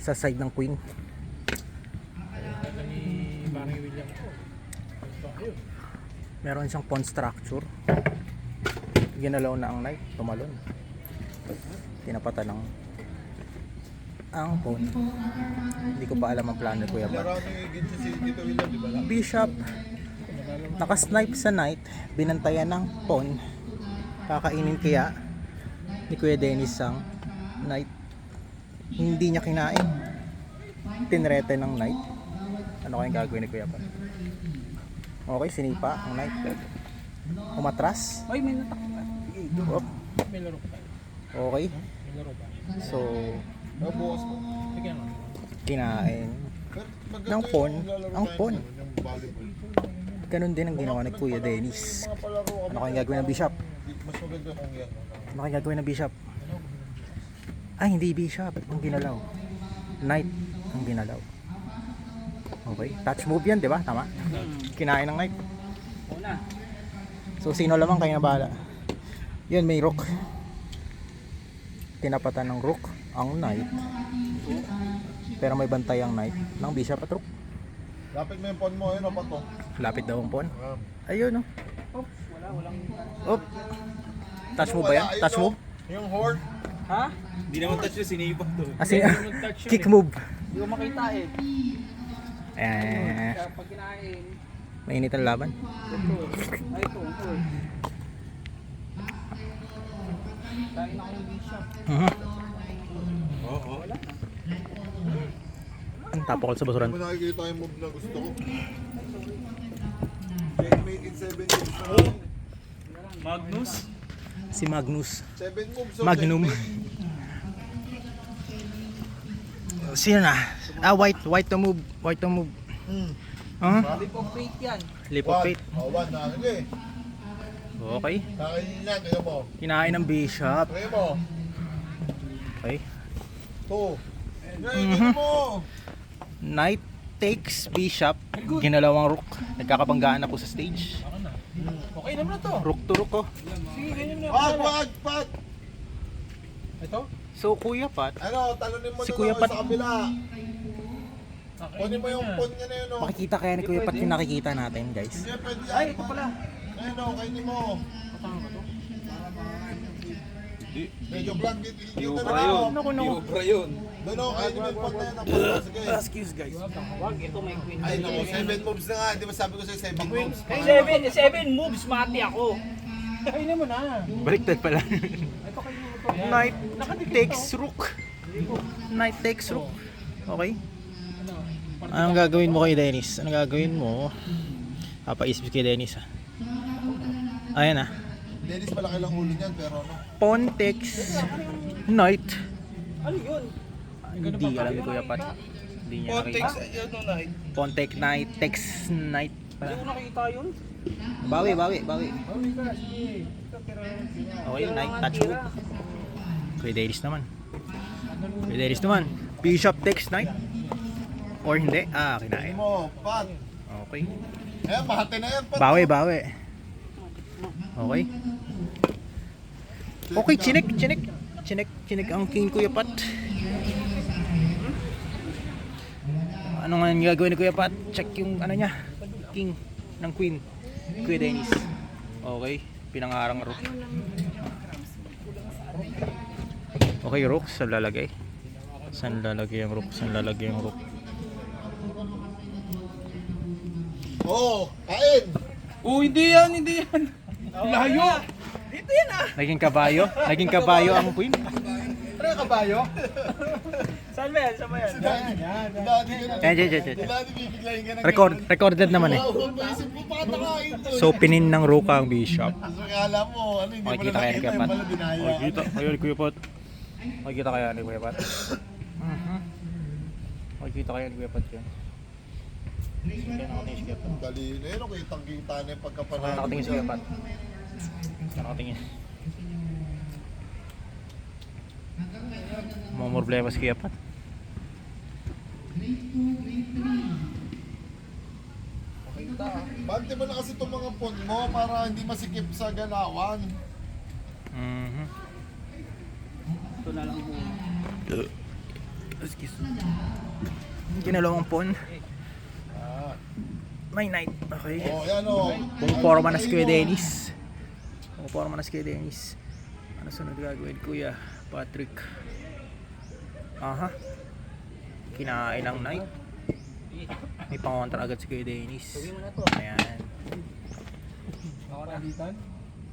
[SPEAKER 2] Sa side ng queen. Meron siyang pawn structure. Ginalaw na ang knight, tumalon. Tinapatan ng ang pawn. Hindi ko pa alam ang plano ni Kuya Pat.
[SPEAKER 5] Marami higit si Tito William, di ba lang?
[SPEAKER 2] Bishop nakasnipe sa knight, binantayan ng pawn. Kakainin kaya ni Kuya Dennis ang knight. Hindi niya kinain. Tinrete ng knight. Ano kayang gagawin ni Kuya Pat? Okay, sinipa ang knight. Umatras.
[SPEAKER 7] Hoy, may natakot ka.
[SPEAKER 2] Op. Okay. So,
[SPEAKER 5] Bukas mo.
[SPEAKER 2] kinain
[SPEAKER 5] Pero maganda
[SPEAKER 2] ng pawn,
[SPEAKER 5] yung lalaro
[SPEAKER 2] ang
[SPEAKER 5] tayo
[SPEAKER 2] pawn.
[SPEAKER 5] ngayon, yung volleyball.
[SPEAKER 2] Ganun din ang ginawa ni Kuya Dennis.
[SPEAKER 5] Mga palaro kami.
[SPEAKER 2] Ano kayang gagawin ng bishop?
[SPEAKER 5] Mas maganda kung yan.
[SPEAKER 2] Ano kayang gagawin ng bishop? Ay, hindi bishop ang ginalaw. Knight ang ginalaw. Okay, touch move yan, di ba? Tama? Kinain ng knight.
[SPEAKER 7] Una.
[SPEAKER 2] So, sino lamang kayo na bahala? Yun, may rook. Tinapatan ng rook ang knight. Pero may bantay ang knight ng bishop at rook.
[SPEAKER 5] Lapit mo yung pawn mo, ayun o pa to.
[SPEAKER 2] Lapit daw ang pawn.
[SPEAKER 5] Ah.
[SPEAKER 2] Ayun, no?
[SPEAKER 7] Walang.
[SPEAKER 2] Op. Touch move ba yan?
[SPEAKER 5] Ayun,
[SPEAKER 2] Touch
[SPEAKER 5] oh.
[SPEAKER 2] move?
[SPEAKER 5] Yung horde.
[SPEAKER 7] Ha?
[SPEAKER 1] Hindi naman touch yung sinipa to.
[SPEAKER 2] Kasi, kick move.
[SPEAKER 7] Hindi ko makita eh.
[SPEAKER 2] Eh,
[SPEAKER 7] Kaya pag kinain,
[SPEAKER 2] mainit ang laban.
[SPEAKER 7] ay ito. Kain ako ng bishop.
[SPEAKER 1] Oo.
[SPEAKER 2] Ang tapokol sa basuran.
[SPEAKER 5] Hindi mo nakikita yung move na gusto ko. Checkmate in 7 moves na lang.
[SPEAKER 1] Magnus.
[SPEAKER 2] Si Magnus.
[SPEAKER 5] 7 moves. so
[SPEAKER 2] Magnum.
[SPEAKER 5] checkmate.
[SPEAKER 2] Sino na? Ah, white to move. White to move. Huh?
[SPEAKER 7] Lip of faith yan.
[SPEAKER 2] Leap of
[SPEAKER 5] One.
[SPEAKER 2] faith.
[SPEAKER 5] Oh, one na. Sige.
[SPEAKER 2] Okay.
[SPEAKER 5] Kakainin lang. Kaya mo.
[SPEAKER 2] Kinain ng bishop.
[SPEAKER 5] Kaya mo.
[SPEAKER 2] Okay.
[SPEAKER 5] 2. Kaya mo.
[SPEAKER 2] Knight takes bishop. Ginalawang rook. Nagkakabanggaan na po sa stage.
[SPEAKER 7] Okay
[SPEAKER 4] Okay naman na to.
[SPEAKER 2] Rook to rook oh.
[SPEAKER 4] Sige, ganyan na.
[SPEAKER 5] Wag!
[SPEAKER 4] Ito?
[SPEAKER 2] So Kuya Pat,
[SPEAKER 5] Ano, talunin mo
[SPEAKER 2] Si
[SPEAKER 5] doon
[SPEAKER 2] Kuya
[SPEAKER 5] ako
[SPEAKER 2] Pat.
[SPEAKER 5] sa kabila. Kunin mo yung phone niya na yun, oh.
[SPEAKER 2] makikita kaya ni Kuya Pat yung nakikita natin guys.
[SPEAKER 5] Hindi, pwede yan.
[SPEAKER 4] Ay, ito pala.
[SPEAKER 5] Ayun, oh, kainin mo. Medyo blank. Dito na ako.
[SPEAKER 1] Piobra yun.
[SPEAKER 5] Doon, oh, kainin mo yung phone na yun. Ang phone mo, sige.
[SPEAKER 2] Excuse guys.
[SPEAKER 7] Wag, ito may queen.
[SPEAKER 5] Ay, naku, 7 moves na nga. Di ba sabi ko sa'yo 7 moves?
[SPEAKER 7] Seven moves, mati ako.
[SPEAKER 4] Kainin mo na.
[SPEAKER 2] Baliktad pala. Knight takes rook. Knight takes rook. Okay. Anong gagawin mo kay Dennis? Anong gagawin mo? Papaisip kay Dennis ha. Ayan ah.
[SPEAKER 5] Dennis, malaki lang ulo niyan, pero ano?
[SPEAKER 2] Pawn takes knight.
[SPEAKER 7] Ano yun?
[SPEAKER 2] Hindi alam ni Kuya Pat. Hindi niya nakita. Pawn take knight takes knight.
[SPEAKER 7] Hindi ko nakita yun.
[SPEAKER 2] Bawi. Okay, knight touch move. Kuya Dennis naman. Bishop takes knight. Or hindi? Kinain.
[SPEAKER 5] Mo, Pat.
[SPEAKER 2] Okay.
[SPEAKER 5] Ayan, mahati na yan, Pat.
[SPEAKER 2] Bawi. Okay. Okay, chinik ang king Kuya Pat. Ano nga yung gagawin ni Kuya Pat? Check yung ano niya. King ng queen. Kuya Dennis. Okay, pinangarang rook. Okay, rook. Saan lalagay? Saan lalagay ang rook?
[SPEAKER 5] Oo, kain.
[SPEAKER 1] Hindi yan.
[SPEAKER 4] Layo.
[SPEAKER 2] Naging kabayo ang queen.
[SPEAKER 4] Ano yung kabayo?
[SPEAKER 7] Saan ba yan?
[SPEAKER 5] Dati ka na.
[SPEAKER 2] Yan.
[SPEAKER 5] Dati bibiglayin ka na.
[SPEAKER 2] Recorded naman eh.
[SPEAKER 5] Oo, maisip mo pa katakain to.
[SPEAKER 2] So pinin ng rook ang bishop.
[SPEAKER 5] So, kala mo, ano, hindi mo
[SPEAKER 2] Makikita
[SPEAKER 5] na
[SPEAKER 2] kaya ni
[SPEAKER 5] nakita,
[SPEAKER 2] Kuya
[SPEAKER 5] yung
[SPEAKER 2] Pat.
[SPEAKER 5] pala dinaya.
[SPEAKER 2] Makikita kaya ni Kuya Pat yan. Kaya nakatingin si Kuya Pat.
[SPEAKER 5] Dali na yun, kitang-kita na yung
[SPEAKER 2] Kaya
[SPEAKER 5] pagkapanalo.
[SPEAKER 2] nakatingin si Kuya Pat. Nakatingin. Mga problema si Kuya Pat.
[SPEAKER 5] Bante mo na kasi itong mga phone mo para hindi masikip sa galawan.
[SPEAKER 7] Ito na lang muna.
[SPEAKER 2] Excuse me. Ginalawang pawn. May knight. Okay.
[SPEAKER 5] Oh, yan o.
[SPEAKER 2] Pumuporma na si Kuya Dennis. Ano sunod gagawin Kuya Patrick? Kinain ng knight. May pangontra agad si Kuya Dennis. Ayan.
[SPEAKER 4] Ako nalitan.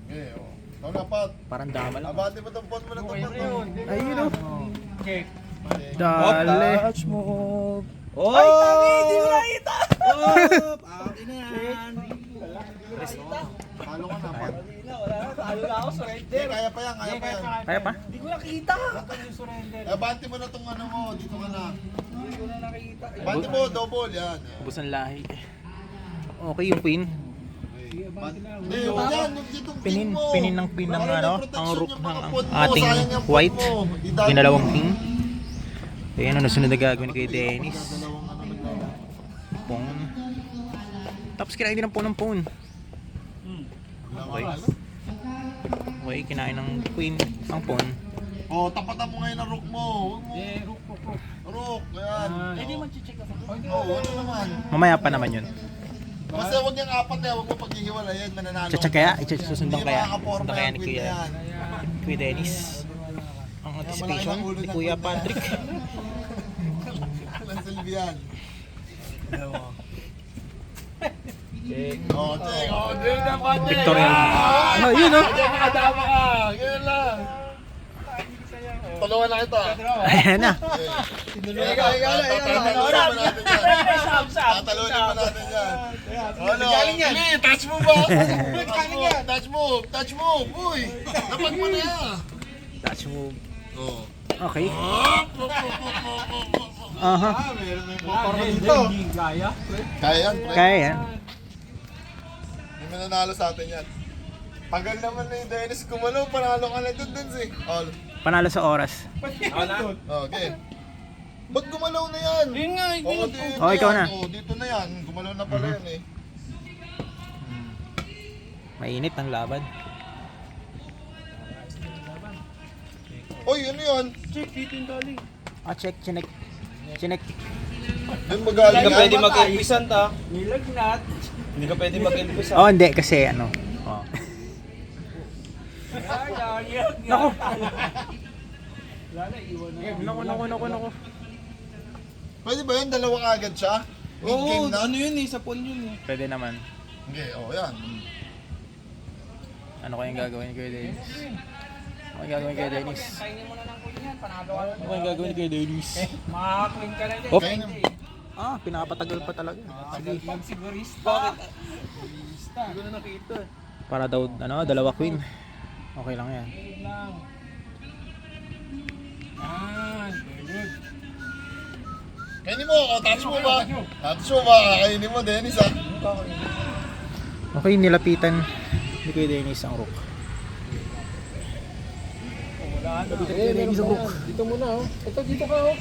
[SPEAKER 5] Okay, oh. Ikaw na, Pat.
[SPEAKER 2] Parang dama lang.
[SPEAKER 5] Abante mo itong phone mo na itong phone mo.
[SPEAKER 2] Ayun o.
[SPEAKER 4] Okay.
[SPEAKER 2] Dale.
[SPEAKER 1] Touch move.
[SPEAKER 7] Ay, tangi! Hindi mo nakita!
[SPEAKER 5] Talo ka na, Pat.
[SPEAKER 7] Talo na ako, surrender.
[SPEAKER 5] Kaya pa yan.
[SPEAKER 2] Kaya pa?
[SPEAKER 7] Hindi ko nakita!
[SPEAKER 5] Abante mo na itong ano mo. Dito ka na.
[SPEAKER 7] Hindi ko na nakita.
[SPEAKER 5] Abante mo, double. Yan.
[SPEAKER 2] Ubus ng lahi. Okay yung queen.
[SPEAKER 5] Hindi, yung yan. Yung ditong
[SPEAKER 2] Pinin
[SPEAKER 5] king mo.
[SPEAKER 2] ng queen ng
[SPEAKER 5] Para
[SPEAKER 2] ano,
[SPEAKER 5] na protection
[SPEAKER 2] ang rook
[SPEAKER 5] yung
[SPEAKER 2] ng
[SPEAKER 5] mga phone mo.
[SPEAKER 2] ating
[SPEAKER 5] Sayang yung phone
[SPEAKER 2] white.
[SPEAKER 5] mo. Idali.
[SPEAKER 2] Ginalawang king. Ayan ano sunod na gagawin kay Dennis.
[SPEAKER 5] Dalawang ano naglalaro.
[SPEAKER 2] Pawn. Tapos kinain din ng pawn. Okay. Okay, kinain ng queen ang pawn.
[SPEAKER 5] Oh, tapatan mo ngayon ang rook mo.
[SPEAKER 4] Rook.
[SPEAKER 5] Rook, yan.
[SPEAKER 7] Hindi man check ako.
[SPEAKER 5] Oo, ano naman.
[SPEAKER 2] Mamaya pa naman yun.
[SPEAKER 5] Basta huwag niyang apat eh, huwag mo paghihiwalayan, mananalo.
[SPEAKER 2] Check kaya? Susundan
[SPEAKER 5] Hindi
[SPEAKER 2] kaya?
[SPEAKER 5] makakaporma
[SPEAKER 2] Susundan kaya
[SPEAKER 5] yung
[SPEAKER 2] ni
[SPEAKER 5] queen
[SPEAKER 2] Kuya,
[SPEAKER 5] na yan.
[SPEAKER 2] Kuya Dennis? Ang anticipation ni Kuya Patrick.
[SPEAKER 5] Walang silbihan. Oh, check. Oh, ganyan na pa, check.
[SPEAKER 2] Victorial.
[SPEAKER 5] Ah,
[SPEAKER 2] Yun o.
[SPEAKER 5] Diyan makadama ka. Ganyan lang. Tulungan na kita.
[SPEAKER 2] Ayan na.
[SPEAKER 5] Tatalunin pa natin yan. Ano? Hindi, touch mo ba? Touch mo. Uy, dapat mo na yan.
[SPEAKER 2] Touch move.
[SPEAKER 5] Oh.
[SPEAKER 2] Okay. Aha.
[SPEAKER 4] Hindi gaya.
[SPEAKER 5] Kaya yan, pre.
[SPEAKER 2] Kaya yan.
[SPEAKER 5] Hindi mananalo sa atin yan. Tagal naman na yung Dennis gumalaw, panalo ka na dun eh. All.
[SPEAKER 2] Panalo sa oras.
[SPEAKER 5] Okay. Ba't gumalaw na yan?
[SPEAKER 1] Yun nga,
[SPEAKER 5] Oo, dito
[SPEAKER 2] Oh, ikaw na.
[SPEAKER 5] yan. Oo, dito na yan. Gumalaw na pala yan eh.
[SPEAKER 2] Mainit ang laban.
[SPEAKER 5] Oy, ano yun?
[SPEAKER 2] Ah, check, chinek. Chinek.
[SPEAKER 5] Yung magaling
[SPEAKER 1] Hindi ka pwede
[SPEAKER 5] yan.
[SPEAKER 1] mag-elpisan ta. Hindi ka pwede mag-elpisan.
[SPEAKER 2] Oh, hindi kasi ano. Oh. Naku. Naku.
[SPEAKER 5] Pwede ba yun? Dalawa agad siya?
[SPEAKER 1] Oo,
[SPEAKER 5] Mid-game na?
[SPEAKER 1] ano yun eh, sa phone yun eh.
[SPEAKER 2] Pwede naman.
[SPEAKER 5] Okay, yan.
[SPEAKER 2] Ano kayang gagawin ko, Dennis? Ano kayang gagawin kay Dennis? Ano kayang gagawin kay Dennis?
[SPEAKER 7] Makakwin ka na din.
[SPEAKER 2] Oh,
[SPEAKER 5] Kainin mo.
[SPEAKER 2] ah, pinapatagal pa talaga. Sige.
[SPEAKER 1] Bakit? Hindi ko na nakita.
[SPEAKER 2] Para daw, ano, dalawa queen. Okay lang yan.
[SPEAKER 5] Kainin mo. O, touch mo ba? Touch mo ba? Kainin mo, Dennis, ha?
[SPEAKER 2] Okay, nilapitan ni Kuya Dennis ang rook. Nilapitan ni Kuya Dennis ang rook.
[SPEAKER 3] Dito muna, oh. Ito, dito ka, oh.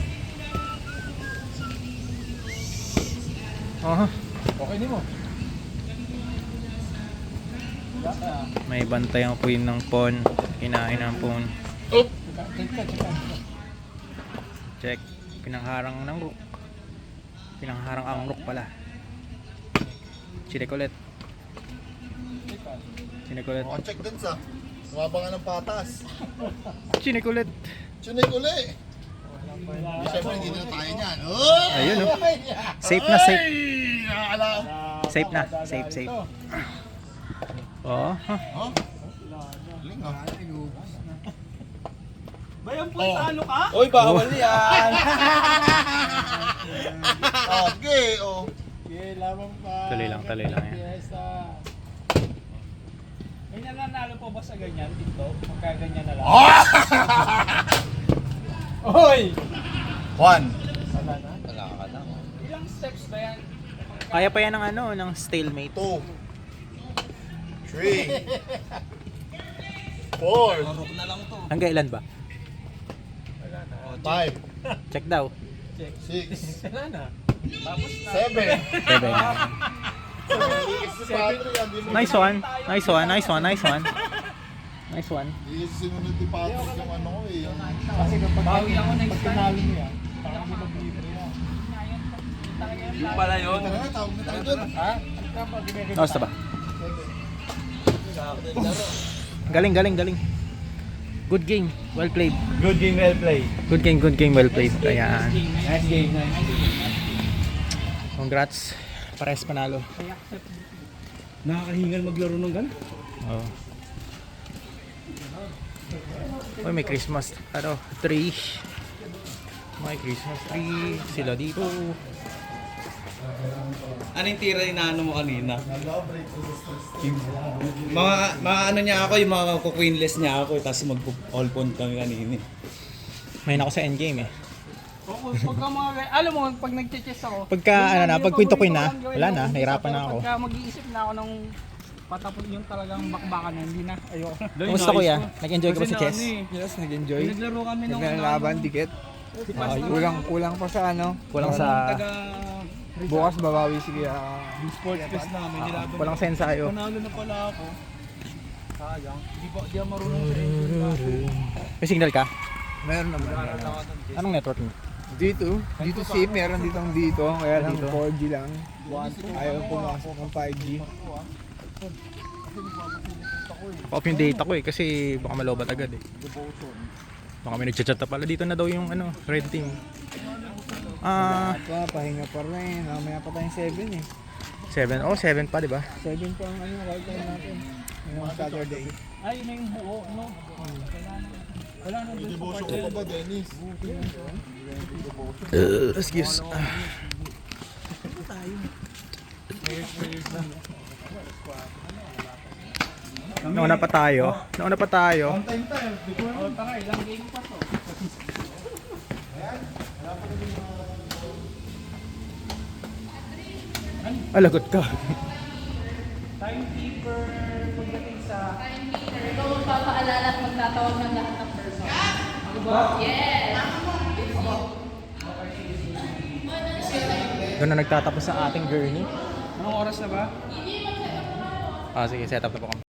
[SPEAKER 2] Aha.
[SPEAKER 3] Okay, din mo.
[SPEAKER 2] May bantay ang queen ng pawn. Kinain ang pawn. Check. Pinangharang ng rook. Pinangharang ang rook pala. Chinek ulit. Chinek ulit.
[SPEAKER 5] O, check dun sa. Sumaba ka ng patas.
[SPEAKER 2] Chinek ulit.
[SPEAKER 5] Tunig uli. Siyempre, hindi na tayo niyan. Oh!
[SPEAKER 2] Ayun, oh. Safe na, safe.
[SPEAKER 5] Ay! Nakakala.
[SPEAKER 2] Safe na. Safe, safe. Oh, huh.
[SPEAKER 5] Oh? Galing, ah.
[SPEAKER 7] Bayan po, talo ka?
[SPEAKER 1] Uy, bawal yan.
[SPEAKER 5] Okay, oh.
[SPEAKER 2] Tuloy lang yan.
[SPEAKER 7] May nananalo po ba sa ganyan dito? Magkaganyan na lang.
[SPEAKER 3] Hoy!
[SPEAKER 5] One.
[SPEAKER 7] Ilang steps ba yan?
[SPEAKER 2] Kaya pa yan ng ano, ng stalemate.
[SPEAKER 5] 2. 3. 4.
[SPEAKER 1] Rook na lang to.
[SPEAKER 2] Hanggang ilan ba?
[SPEAKER 5] 5.
[SPEAKER 2] Check daw.
[SPEAKER 5] 6.
[SPEAKER 7] Wala na.
[SPEAKER 5] 7.
[SPEAKER 2] Seven. Nice one. Nice one. Nice one. Nice one. Nice one.
[SPEAKER 5] Hindi kasi sinunod ni Patrick yung ano ko eh.
[SPEAKER 3] Kasi kapag
[SPEAKER 7] Bawi ako next
[SPEAKER 3] pag
[SPEAKER 7] time.
[SPEAKER 3] tinalo mo yan, parang hindi mag-libre yan.
[SPEAKER 1] Yung pala yun.
[SPEAKER 5] Tara na, tawag na tayo doon.
[SPEAKER 3] Ha? Kapag ginagawa.
[SPEAKER 2] Kamusta ba? Galing. Good game. Well played.
[SPEAKER 4] Good game, well played.
[SPEAKER 2] Good game, well played. Ayan.
[SPEAKER 3] Nice game, nice game.
[SPEAKER 2] Congrats. Pares panalo.
[SPEAKER 4] Nakakahingal maglaro ng gano'n.
[SPEAKER 2] Oh. Uy, may Christmas tree. May Christmas tree. Sila dito.
[SPEAKER 1] Ano yung tira yung naano mo kanina? Mga ano niya ako, yung mga queenless niya ako, tapos mag-all pawn kami kanina.
[SPEAKER 2] May ako sa endgame eh.
[SPEAKER 7] Pagka mga, alam mo, pag nag-chess ako,
[SPEAKER 2] Pagka ano na, pag queen to queen na, wala na, nahirapan na ako.
[SPEAKER 7] Pagka mag-iisip na ako ng patapos yung talagang bakbakan na, hindi na, ayoko na.
[SPEAKER 2] Kumusta kuya? Nag-enjoy ka ba sa chess?
[SPEAKER 3] Yes, nag-enjoy.
[SPEAKER 7] Naglaro kami nung
[SPEAKER 3] Naglalaban, dikit. Kulang pa sa ano.
[SPEAKER 2] Kulang sa
[SPEAKER 3] Bukas babawi sige.
[SPEAKER 1] Sports fest namin, nilaban.
[SPEAKER 2] walang sensayo.
[SPEAKER 1] Panalo na pala ako. Sayang. Di ako marunong sa engine.
[SPEAKER 2] May signal ka?
[SPEAKER 3] Meron naman.
[SPEAKER 2] Anong network mo?
[SPEAKER 3] Dito SIM, meron ditong dito. Kaya lang 4G lang. Ayaw pumasok ng 5G.
[SPEAKER 2] Pa-off yung data ko eh, kasi baka malobat agad eh. Baka may nagchat-chat na pala. Dito na daw yung ano, red team.
[SPEAKER 3] Pahinga pa rin. Mamaya pa tayong 7 eh.
[SPEAKER 2] 7. Oh, 7 pa, di ba?
[SPEAKER 3] 7 pa ang ano, right time natin. Ngayong Saturday.
[SPEAKER 7] Ay, na yung buo, no? Wala na doon.
[SPEAKER 5] Devotion ko pa ba, Dennis?
[SPEAKER 2] Excuse. Nauna pa tayo.
[SPEAKER 7] Oh, tara, ilang game pa to?
[SPEAKER 2] Alagot ka.
[SPEAKER 7] Timekeeper, pagdating sa...
[SPEAKER 6] Ikaw magpapaalala at magtatawag ng lahat ng person. Ako ba? Yes!
[SPEAKER 2] Doon na nagtatapos ang ating journey.
[SPEAKER 7] Anong oras na ba?
[SPEAKER 2] Sige, set up na po kami.